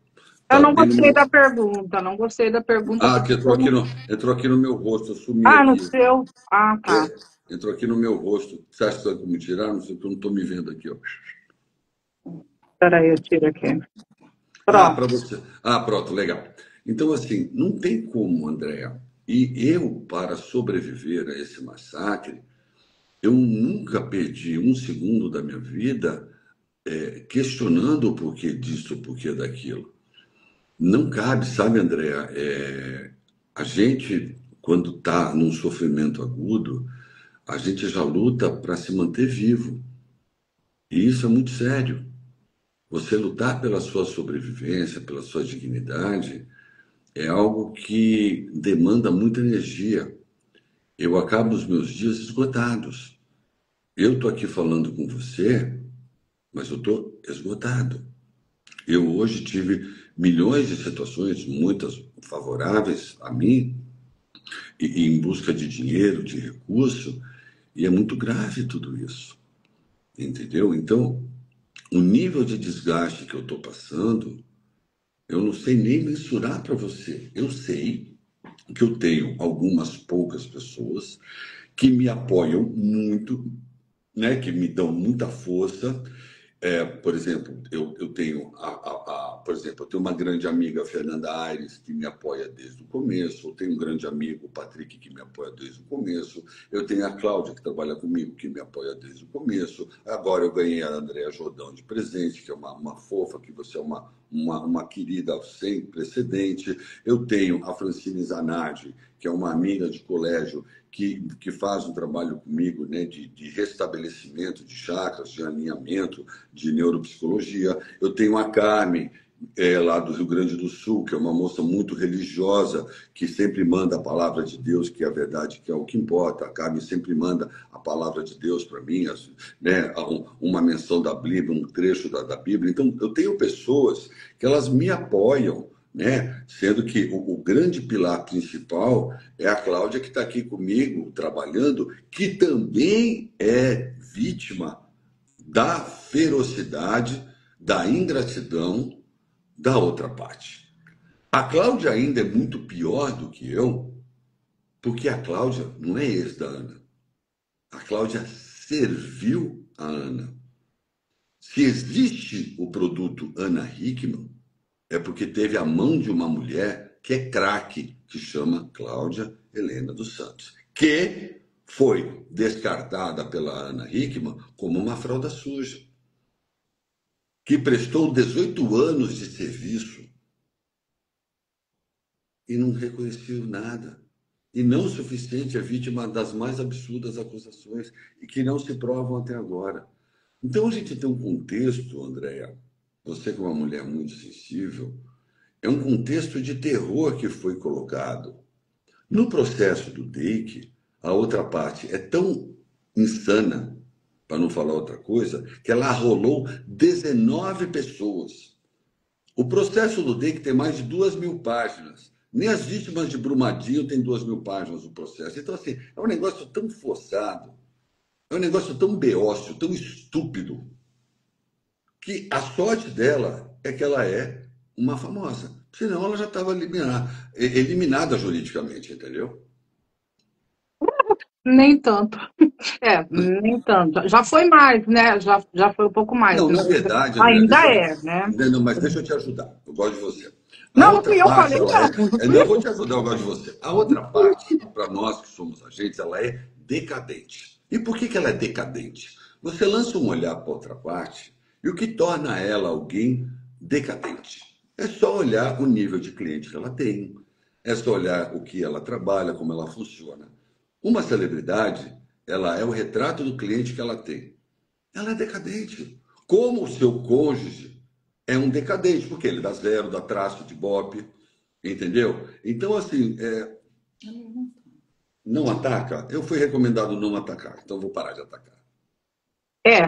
Tá não bem no gostei meu. da pergunta, não gostei da pergunta Ah, porque que eu não... entrou aqui no meu rosto, eu sumi Ah, no aqui. seu. Ah, tá. É, entrou aqui no meu rosto. Você acha que vai me tirar? Não sei, que eu não estou me vendo aqui, ó. Espera aí, eu tiro aqui. Ah, Pronto. para você. Ah, pronto, legal. Então, assim, não tem como, Andréa. E eu, para sobreviver a esse massacre, eu nunca perdi um segundo da minha vida questionando o porquê disso, o porquê daquilo. Não cabe, sabe, Andréa? A gente, quando está num sofrimento agudo, a gente já luta para se manter vivo. E isso é muito sério. Você lutar pela sua sobrevivência, pela sua dignidade, é algo que demanda muita energia. Eu acabo os meus dias esgotados. Eu estou aqui falando com você, mas eu estou esgotado. Eu hoje tive milhões de situações, muitas favoráveis a mim, e em busca de dinheiro, de recurso, e é muito grave tudo isso, entendeu? Então, o nível de desgaste que eu estou passando, eu não sei nem mensurar para você. Eu sei que eu tenho algumas poucas pessoas que me apoiam muito, né, que me dão muita força. Por exemplo, eu tenho por exemplo, eu tenho uma grande amiga, Fernanda Aires, que me apoia desde o começo. Eu tenho um grande amigo, o Patrick, que me apoia desde o começo. Eu tenho a Cláudia, que trabalha comigo, que me apoia desde o começo. Agora eu ganhei a Andréa Jordão de presente, que é uma fofa, que você é uma querida sem precedente. Eu tenho a Francine Zanardi, que é uma amiga de colégio, que faz um trabalho comigo, né, de restabelecimento de chakras, de alinhamento, de neuropsicologia. Eu tenho a Carmen, lá do Rio Grande do Sul, que é uma moça muito religiosa, que sempre manda a palavra de Deus, que é a verdade, que é o que importa. A Carmen sempre manda a palavra de Deus para mim, né, uma menção da Bíblia, um trecho da Bíblia. Então, eu tenho pessoas que elas me apoiam, né? Sendo que o grande pilar principal é a Cláudia, que está aqui comigo, trabalhando, que também é vítima da ferocidade, da ingratidão da outra parte. A Cláudia ainda é muito pior do que eu, porque a Cláudia não é ex da Ana. A Cláudia serviu a Ana. Se existe o produto Ana Hickman, é porque teve a mão de uma mulher que é craque, que chama Cláudia Helena dos Santos, que foi descartada pela Ana Hickman como uma fralda suja, que prestou 18 anos de serviço e não reconheceu nada. E não o suficiente, é vítima das mais absurdas acusações e que não se provam até agora. Então a gente tem um contexto, Andréa, você que é uma mulher muito sensível, é um contexto de terror que foi colocado. No processo do Dake, a outra parte é tão insana, para não falar outra coisa, que ela arrolou 19 pessoas. O processo do Dake tem mais de 2.000 páginas. Nem as vítimas de Brumadinho têm 2.000 páginas o processo. Então, assim, é um negócio tão forçado, é um negócio tão beócio, tão estúpido, que a sorte dela é que ela é uma famosa. Senão ela já estava eliminada juridicamente, entendeu? Nem tanto. É, nem tanto. Já foi mais, né? Já foi um pouco mais, Não, na mas verdade, André, ainda é, né? não, mas deixa eu te ajudar. Eu gosto de você. A Não, não outra fui eu que parte, falei, ela não. é. Não, eu vou te ajudar, eu gosto de você. A outra parte, para nós que somos agentes, ela é decadente. E por que ela é decadente? Você lança um olhar para outra parte e o que torna ela alguém decadente? É só olhar o nível de cliente que ela tem, é só olhar o que ela trabalha, como ela funciona. Uma celebridade, ela é o retrato do cliente que ela tem. Ela é decadente. Como o seu cônjuge é um decadente, porque ele dá zero, dá traço de bope, entendeu? Então, assim, não ataca. Eu fui recomendado não atacar, então vou parar de atacar. É,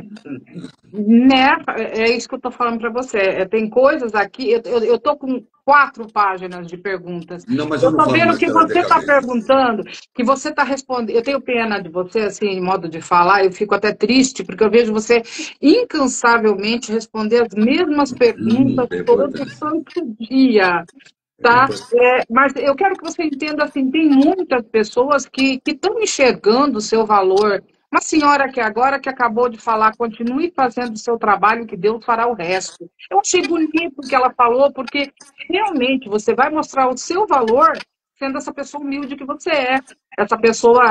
né? É isso que eu estou falando para você. Tem coisas aqui, eu estou com 4 páginas de perguntas. Não, mas Eu eu não estou falo vendo mais que pela você está decadência. perguntando, que você está respondendo. Eu tenho pena de você, assim, em modo de falar, eu fico até triste, porque eu vejo você incansavelmente responder as mesmas perguntas É todo importante. santo dia. É Tá? importante. Mas eu quero que você entenda assim, tem muitas pessoas que estão enxergando o seu valor. Uma senhora que agora que acabou de falar, continue fazendo o seu trabalho, que Deus fará o resto. Eu achei bonito o que ela falou, porque realmente você vai mostrar o seu valor sendo essa pessoa humilde que você é. Essa pessoa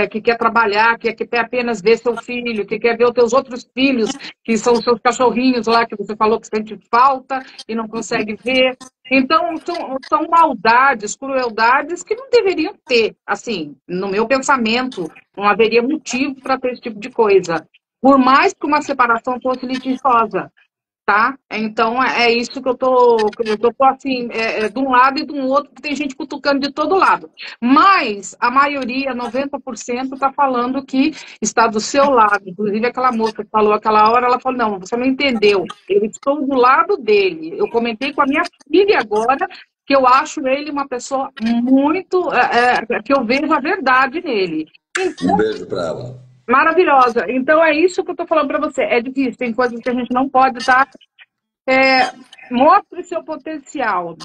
que quer trabalhar, que quer apenas ver seu filho, que quer ver os teus outros filhos, que são os seus cachorrinhos lá, que você falou que sente falta e não consegue ver. Então, são maldades, crueldades que não deveriam ter. Assim, no meu pensamento, não haveria motivo para ter esse tipo de coisa. Por mais que uma separação fosse litigiosa, tá? Então, é isso que eu tô assim, de um lado e de um outro, porque tem gente cutucando de todo lado. Mas a maioria, 90%, está falando que está do seu lado. Inclusive, aquela moça que falou aquela hora, ela falou, não, você não entendeu. Eu estou do lado dele. Eu comentei com a minha filha agora que eu acho ele uma pessoa muito, que eu vejo a verdade nele. Um Então, beijo para ela. maravilhosa. Então, é isso que eu estou falando para você. É difícil, tem coisas que a gente não pode estar é, mostre seu potencial.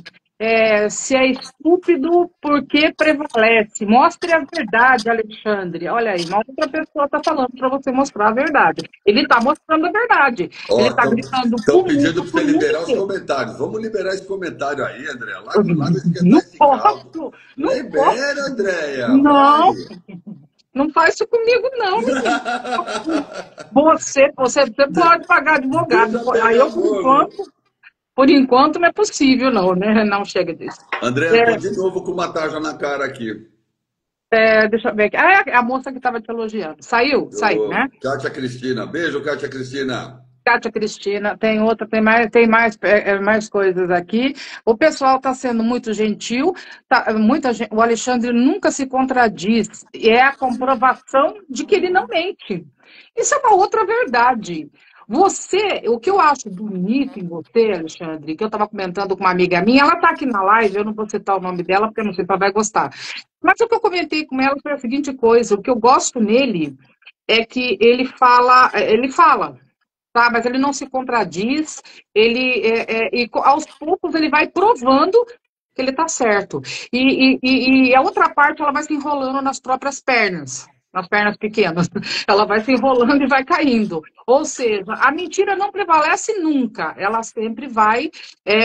Se é estúpido, porque prevalece. Mostre a verdade, Alexandre. Olha aí, uma outra pessoa está falando para você mostrar a verdade. Ele está mostrando a verdade. Ele Ó, está gritando estão por pedindo para mundo, você por mundo liberar os inteiro. comentários. Vamos liberar esse comentário aí, André. Larga esquentar Não esse caldo. posso, não posso. Libera, Andréia. Vai. Não, não faz isso comigo, não, menino. Você pode pagar advogado. Deixa Aí eu, pegar fogo. por enquanto, não é possível, não, né? Não chega disso. André, tô É, de novo com uma tarja na cara aqui. deixa eu ver aqui. Ah, é a moça que estava te elogiando. Saiu? Saiu, né? Kátia Cristina. Beijo, Kátia Cristina. Kátia Cristina, tem outra, tem mais coisas aqui. O pessoal está sendo muito gentil, muita gente, o Alexandre nunca se contradiz, e é a comprovação de que ele não mente. Isso é uma outra verdade. O que eu acho bonito em você, Alexandre, que eu estava comentando com uma amiga minha, ela está aqui na live, eu não vou citar o nome dela, porque eu não sei se ela vai gostar. Mas o que eu comentei com ela foi a seguinte coisa: o que eu gosto nele é que ele fala, tá? Mas ele não se contradiz, aos poucos ele vai provando que ele está certo. E a outra parte, ela vai se enrolando nas próprias pernas, nas pernas pequenas. Ela vai se enrolando e vai caindo. Ou seja, a mentira não prevalece nunca, ela sempre vai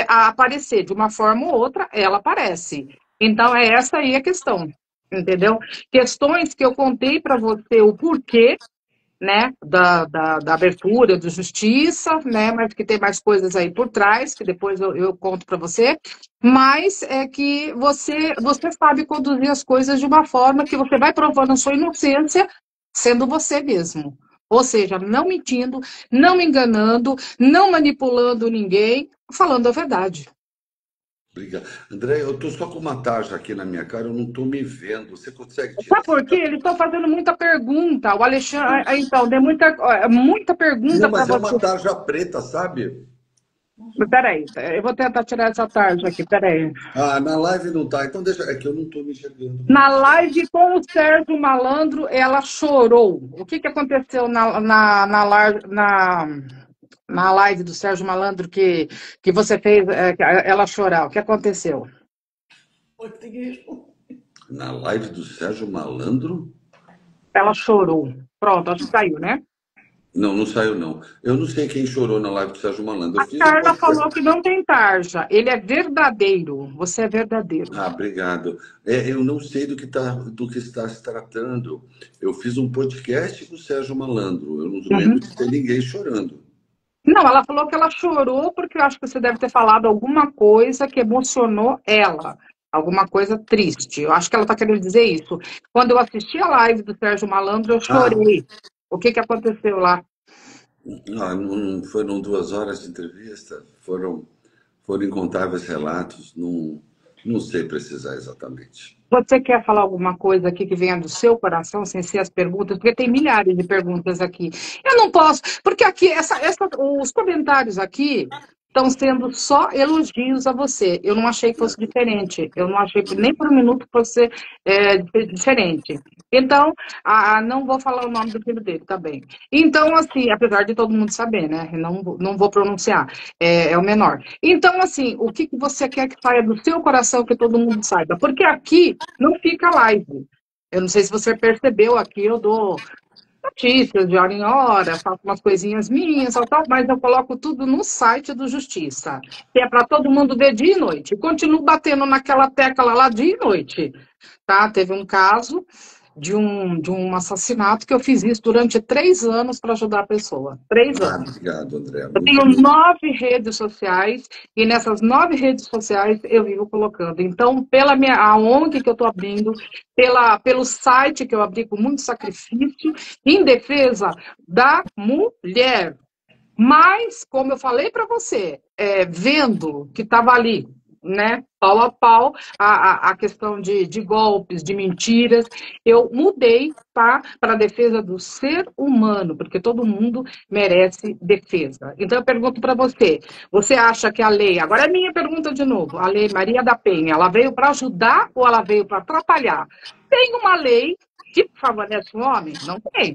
aparecer. De uma forma ou outra, ela aparece. Então, é essa aí a questão, entendeu? Questões que eu contei para você o porquê, né, da abertura do Justiça, né, mas que tem mais coisas aí por trás, que depois eu conto para você, mas é que você sabe conduzir as coisas de uma forma que você vai provando a sua inocência sendo você mesmo. Ou seja, não mentindo, não enganando, não manipulando ninguém, falando a verdade. Obrigado. André, eu tô só com uma tarja aqui na minha cara, eu não tô me vendo. Você consegue tirar Sabe essa por quê? tarja? Eles estão fazendo muita pergunta. O Alexandre, então, deu muita Não, pergunta para mas é você. uma tarja preta, sabe? Peraí, eu vou tentar tirar essa tarde aqui, peraí. Ah, na live não tá. Então deixa. É que eu não tô me enxergando Na mesmo. live com o Sérgio Malandro, ela chorou. O que aconteceu na live do Sérgio Malandro que você fez ela chorar? O que aconteceu? Na live do Sérgio Malandro? Ela chorou. Pronto, acho que saiu, né? Não, não saiu, não. Eu não sei quem chorou na live do Sérgio Malandro. Eu A fiz um Carla podcast. falou que não tem tarja. Ele é verdadeiro. Você é verdadeiro. Ah, obrigado. Eu não sei do que está se tratando. Eu fiz um podcast com o Sérgio Malandro. Eu não lembro Uhum. de ter ninguém chorando. Não, ela falou que ela chorou porque eu acho que você deve ter falado alguma coisa que emocionou ela, alguma coisa triste. Eu acho que ela está querendo dizer isso. Quando eu assisti a live do Sérgio Malandro, eu Ah, chorei. O que aconteceu lá? não foram 2 horas de entrevista. Foram incontáveis relatos. Não. Não sei precisar exatamente. Você quer falar alguma coisa aqui que venha do seu coração, sem ser as perguntas? Porque tem milhares de perguntas aqui. Eu não posso, porque aqui, os comentários aqui estão sendo só elogios a você. Eu não achei que fosse diferente. Eu não achei nem por um minuto que fosse diferente. Então, não vou falar o nome do filho dele, tá bem. Então, assim, apesar de todo mundo saber, né? Não vou pronunciar. É o menor. Então, assim, o que você quer que saia do seu coração que todo mundo saiba? Porque aqui não fica live. Eu não sei se você percebeu aqui, eu dou notícias de hora em hora, faço umas coisinhas minhas, tal, mas eu coloco tudo no site do Justiça, que é para todo mundo ver dia e noite. Continuo batendo naquela tecla lá dia e noite. Tá? Teve um caso de um assassinato que eu fiz isso durante 3 anos para ajudar a pessoa. 3 anos. Obrigado, André. Eu Muito tenho bem. 9 redes sociais e nessas 9 redes sociais eu vivo colocando. Então, a ONG que eu estou abrindo, pelo site que eu abri com muito sacrifício, em defesa da mulher. Mas, como eu falei para você, vendo que estava ali, né, pau a pau, a questão de golpes, de mentiras, eu mudei, tá, para a defesa do ser humano, porque todo mundo merece defesa. Então, eu pergunto para você, você acha que a lei, agora é minha pergunta de novo, a lei Maria da Penha, ela veio para ajudar ou ela veio para atrapalhar? Tem uma lei que favorece o homem? Não tem.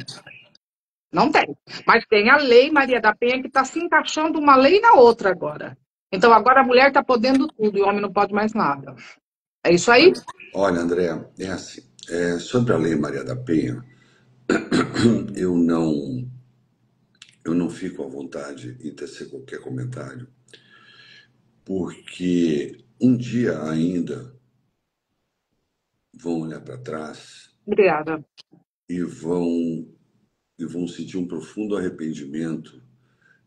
Não tem. Mas tem a lei Maria da Penha que está se encaixando uma lei na outra agora. Então agora a mulher está podendo tudo e o homem não pode mais nada. É isso aí? Olha, André, é assim. Sobre a Lei Maria da Penha, eu não, eu não fico à vontade em tecer qualquer comentário, porque um dia ainda vão olhar para trás Obrigada. e vão sentir um profundo arrependimento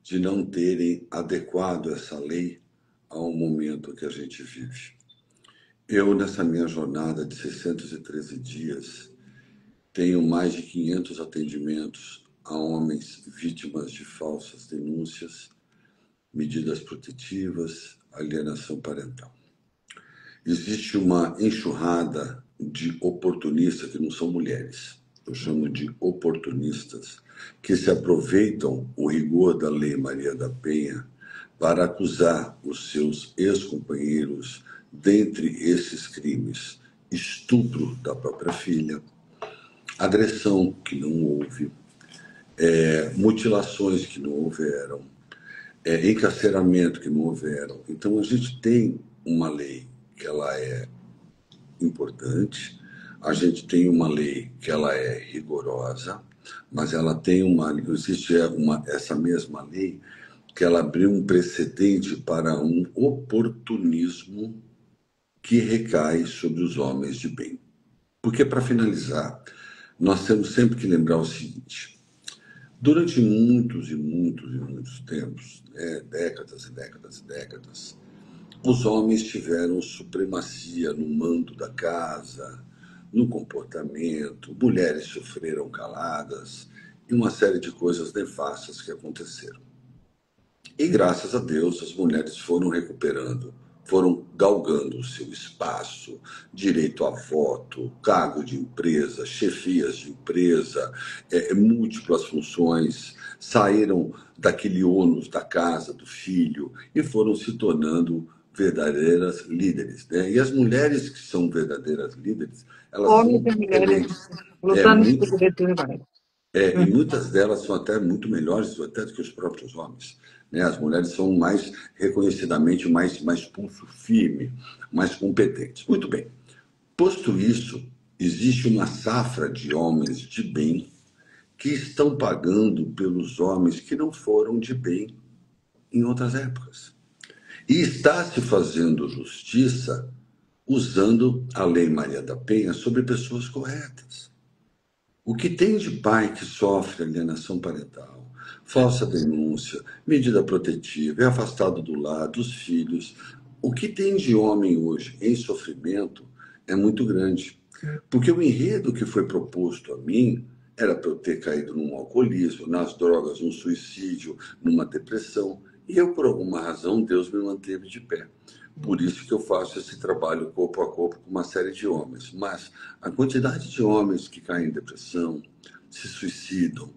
de não terem adequado essa lei ao momento que a gente vive. Eu, nessa minha jornada de 613 dias, tenho mais de 500 atendimentos a homens vítimas de falsas denúncias, medidas protetivas, alienação parental. Existe uma enxurrada de oportunistas que não são mulheres. Eu chamo de oportunistas que se aproveitam o rigor da Lei Maria da Penha para acusar os seus ex-companheiros dentre esses crimes: estupro da própria filha, agressão que não houve, mutilações que não houveram, encarceramento que não houveram. Então a gente tem uma lei que ela é importante, a gente tem uma lei que ela é rigorosa, mas ela tem existe essa mesma lei que ela abriu um precedente para um oportunismo que recai sobre os homens de bem. Porque, para finalizar, nós temos sempre que lembrar o seguinte: durante muitos e muitos e muitos tempos, décadas e décadas e décadas, os homens tiveram supremacia no mando da casa, no comportamento, mulheres sofreram caladas e uma série de coisas nefastas que aconteceram. E graças a Deus as mulheres foram recuperando, foram galgando o seu espaço, direito a voto, cargo de empresa, chefias de empresa, múltiplas funções, saíram daquele ônus da casa, do filho, e foram se tornando verdadeiras líderes, né? E as mulheres que são verdadeiras líderes, elas Homens são e mulheres eleitas. É lutando muito, por direitos iguais. e muitas delas são até muito melhores até do que os próprios homens, né? As mulheres são mais reconhecidamente mais pulso firme, mais competentes. Muito bem. Posto isso, existe uma safra de homens de bem que estão pagando pelos homens que não foram de bem em outras épocas. E está se fazendo justiça usando a Lei Maria da Penha sobre pessoas corretas. O que tem de pai que sofre alienação parental, falsa denúncia, medida protetiva, é afastado do lar, dos filhos, o que tem de homem hoje em sofrimento é muito grande. Porque o enredo que foi proposto a mim era para eu ter caído num alcoolismo, nas drogas, num suicídio, numa depressão. E eu, por alguma razão, Deus me manteve de pé. Por isso que eu faço esse trabalho corpo a corpo com uma série de homens. Mas a quantidade de homens que caem em depressão, se suicidam,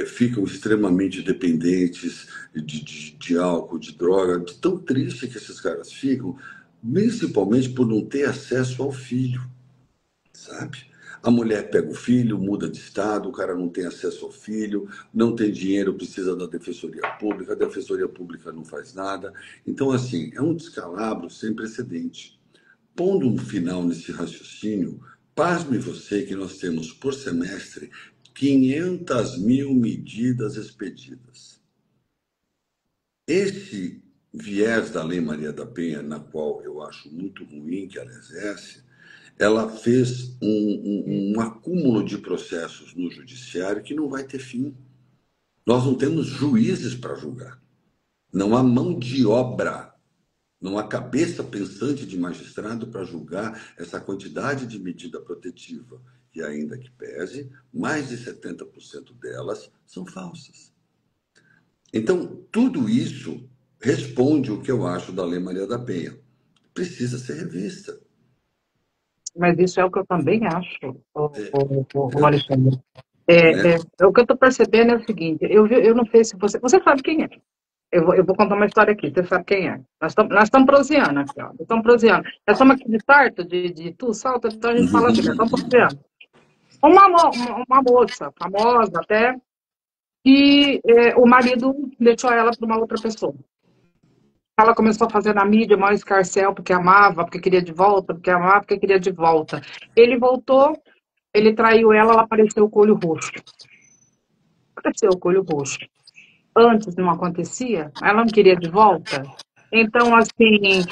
ficam extremamente dependentes de álcool, de droga, de tão triste que esses caras ficam, principalmente por não ter acesso ao filho, sabe? A mulher pega o filho, muda de estado, o cara não tem acesso ao filho, não tem dinheiro, precisa da defensoria pública, a defensoria pública não faz nada. Então, assim, é um descalabro sem precedente. Pondo um final nesse raciocínio, pasme você que nós temos por semestre 500 mil medidas expedidas. Esse viés da Lei Maria da Penha, na qual eu acho muito ruim que ela exerce, ela fez um acúmulo de processos no judiciário que não vai ter fim. Nós não temos juízes para julgar. Não há mão de obra, não há cabeça pensante de magistrado para julgar essa quantidade de medida protetiva. E ainda que pese, mais de 70% delas são falsas. Então, tudo isso responde o que eu acho da Lei Maria da Penha. Precisa ser revista. Mas isso é o que eu também acho, o É, Alexandre. né? O que eu estou percebendo é o seguinte, eu não sei se você... Você sabe quem é. Eu vou contar uma história aqui, você sabe quem é. Nós estamos proseando aqui, ó. Nós estamos proseando. Nós estamos aqui de Tarto, de Tu, Salto, então a gente fala assim, nós estamos proseando. Uma moça famosa até, e o marido deixou ela para uma outra pessoa. Ela começou a fazer na mídia o maior escarcéu, porque amava, porque queria de volta, porque amava, porque queria de volta. Ele voltou, ele traiu ela, ela apareceu com o olho roxo. Apareceu com o olho roxo. Antes não acontecia, ela não queria de volta. Então, assim,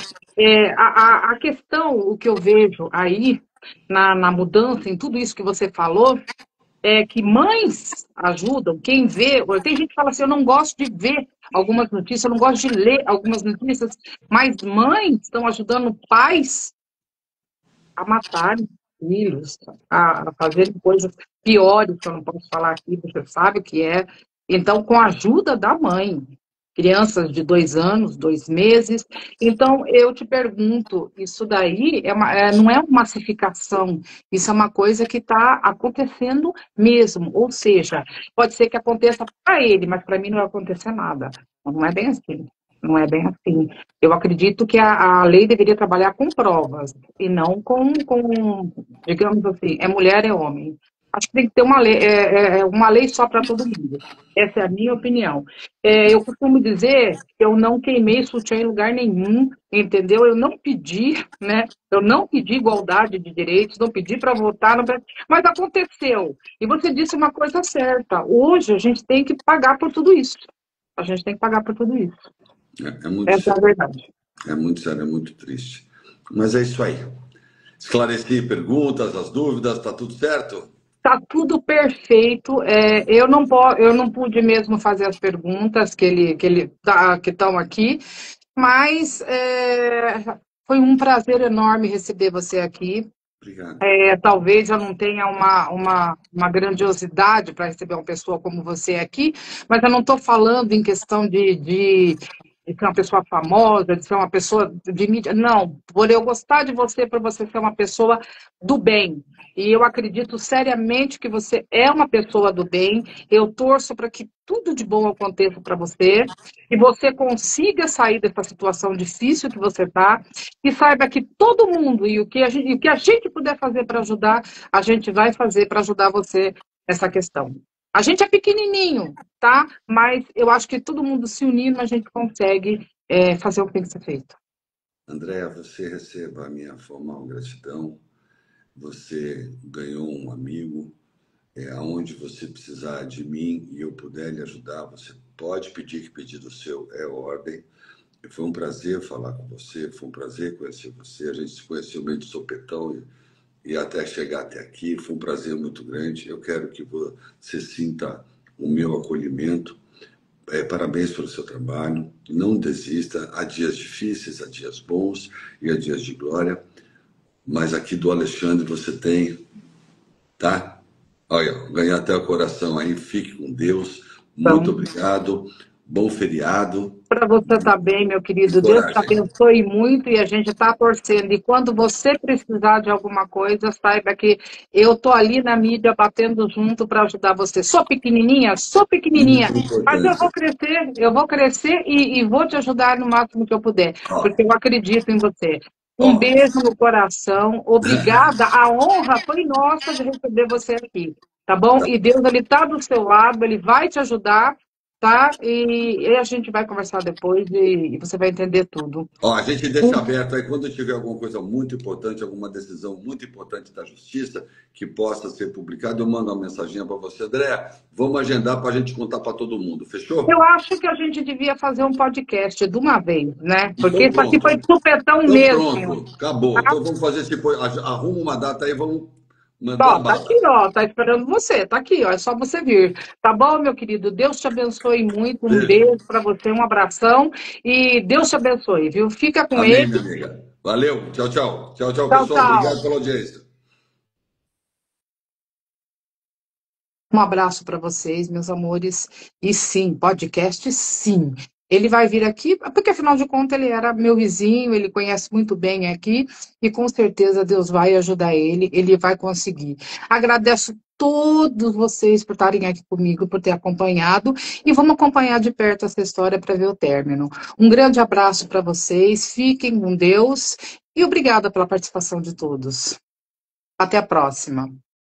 a questão, o que eu vejo aí, na mudança, em tudo isso que você falou, é que mães ajudam, quem vê, tem gente que fala assim, eu não gosto de ver algumas notícias, eu não gosto de ler algumas notícias, mas mães estão ajudando pais a matarem filhos, a fazerem coisas piores, que eu não posso falar aqui, você sabe o que é. Então, com a ajuda da mãe, crianças de 2 anos, 2 meses. Então, eu te pergunto, isso daí não é uma massificação, isso é uma coisa que está acontecendo mesmo. Ou seja, pode ser que aconteça para ele, mas para mim não vai acontecer nada. Não é bem assim. Não é bem assim. Eu acredito que a lei deveria trabalhar com provas e não digamos assim, é mulher, é homem. Acho que tem que ter uma lei só para todo mundo. Essa é a minha opinião. Eu costumo dizer que eu não queimei sutiã em lugar nenhum, entendeu? Eu não pedi, né? Eu não pedi igualdade de direitos, não pedi para votar, mas aconteceu. E você disse uma coisa certa. Hoje a gente tem que pagar por tudo isso. A gente tem que pagar por tudo isso. É muito Essa é a sério, verdade. é muito sério, é muito triste. Mas é isso aí. Esclareci perguntas, as dúvidas, tá tudo certo? Tá tudo perfeito. Eu não pude mesmo fazer as perguntas que estão aqui, mas foi um prazer enorme receber você aqui. Obrigado. Talvez eu não tenha uma grandiosidade para receber uma pessoa como você aqui, mas eu não estou falando em questão de ser uma pessoa famosa, de ser uma pessoa de mídia. Não, por eu gostar de você, por você ser uma pessoa do bem. E eu acredito seriamente que você é uma pessoa do bem. Eu torço para que tudo de bom aconteça para você, que você consiga sair dessa situação difícil que você está, e saiba que todo mundo e o que a gente puder fazer para ajudar, a gente vai fazer para ajudar você nessa questão. A gente é pequenininho, tá? Mas eu acho que todo mundo se unindo, a gente consegue fazer o que tem que ser feito. Andréa, você receba a minha formal gratidão. Você ganhou um amigo. Aonde você precisar de mim e eu puder lhe ajudar, você pode pedir, que pedido seu é ordem. Foi um prazer falar com você, foi um prazer conhecer você. A gente se conheceu meio de sopetão e até chegar até aqui. Foi um prazer muito grande. Eu quero que você sinta o meu acolhimento. Parabéns pelo seu trabalho. Não desista. Há dias difíceis, há dias bons e há dias de glória. Mas aqui do Alexandre você tem, tá? Olha, ganhar até o coração aí. Fique com Deus. Muito Então, obrigado. bom feriado Para você também, meu e querido. Deus te coragem. abençoe muito e a gente está torcendo. E quando você precisar de alguma coisa, saiba que eu tô ali na mídia batendo junto para ajudar você. Sou pequenininha, Muito mas importante. eu vou crescer e vou te ajudar no máximo que eu puder, Ó, porque eu acredito em você. Um ó. beijo no coração, obrigada. A honra foi nossa de receber você aqui, tá bom? E Deus, ele está do seu lado, ele vai te ajudar. Tá? E a gente vai conversar depois e você vai entender tudo. Ó, a gente deixa aberto aí quando tiver alguma coisa muito importante, alguma decisão muito importante da justiça que possa ser publicada, eu mando uma mensaginha para você, André. Vamos agendar para a gente contar para todo mundo, Eu fechou? acho que a gente devia fazer um podcast de uma vez, né? Porque Então isso aqui foi pronto. de supetão Então mesmo. pronto. Acabou. Tá? Então vamos fazer tipo, arruma uma data aí, vamos mandar Ó, tá bala. aqui, ó, tá esperando você, tá aqui, ó, é só você vir. Tá bom, meu querido? Deus te abençoe muito. Um Beijo. beijo para você, um abração e Deus te abençoe, viu? Fica com Amém, ele. minha amiga. Valeu. Tchau, tchau. Tchau, tchau, Tchau, pessoal. tchau. Obrigado pela audiência. Um abraço para vocês, meus amores. E sim, podcast, sim. Ele vai vir aqui, porque afinal de contas ele era meu vizinho, ele conhece muito bem aqui, e com certeza Deus vai ajudar ele vai conseguir. Agradeço todos vocês por estarem aqui comigo, por ter acompanhado, e vamos acompanhar de perto essa história para ver o término. Um grande abraço para vocês, fiquem com Deus, e obrigada pela participação de todos. Até a próxima.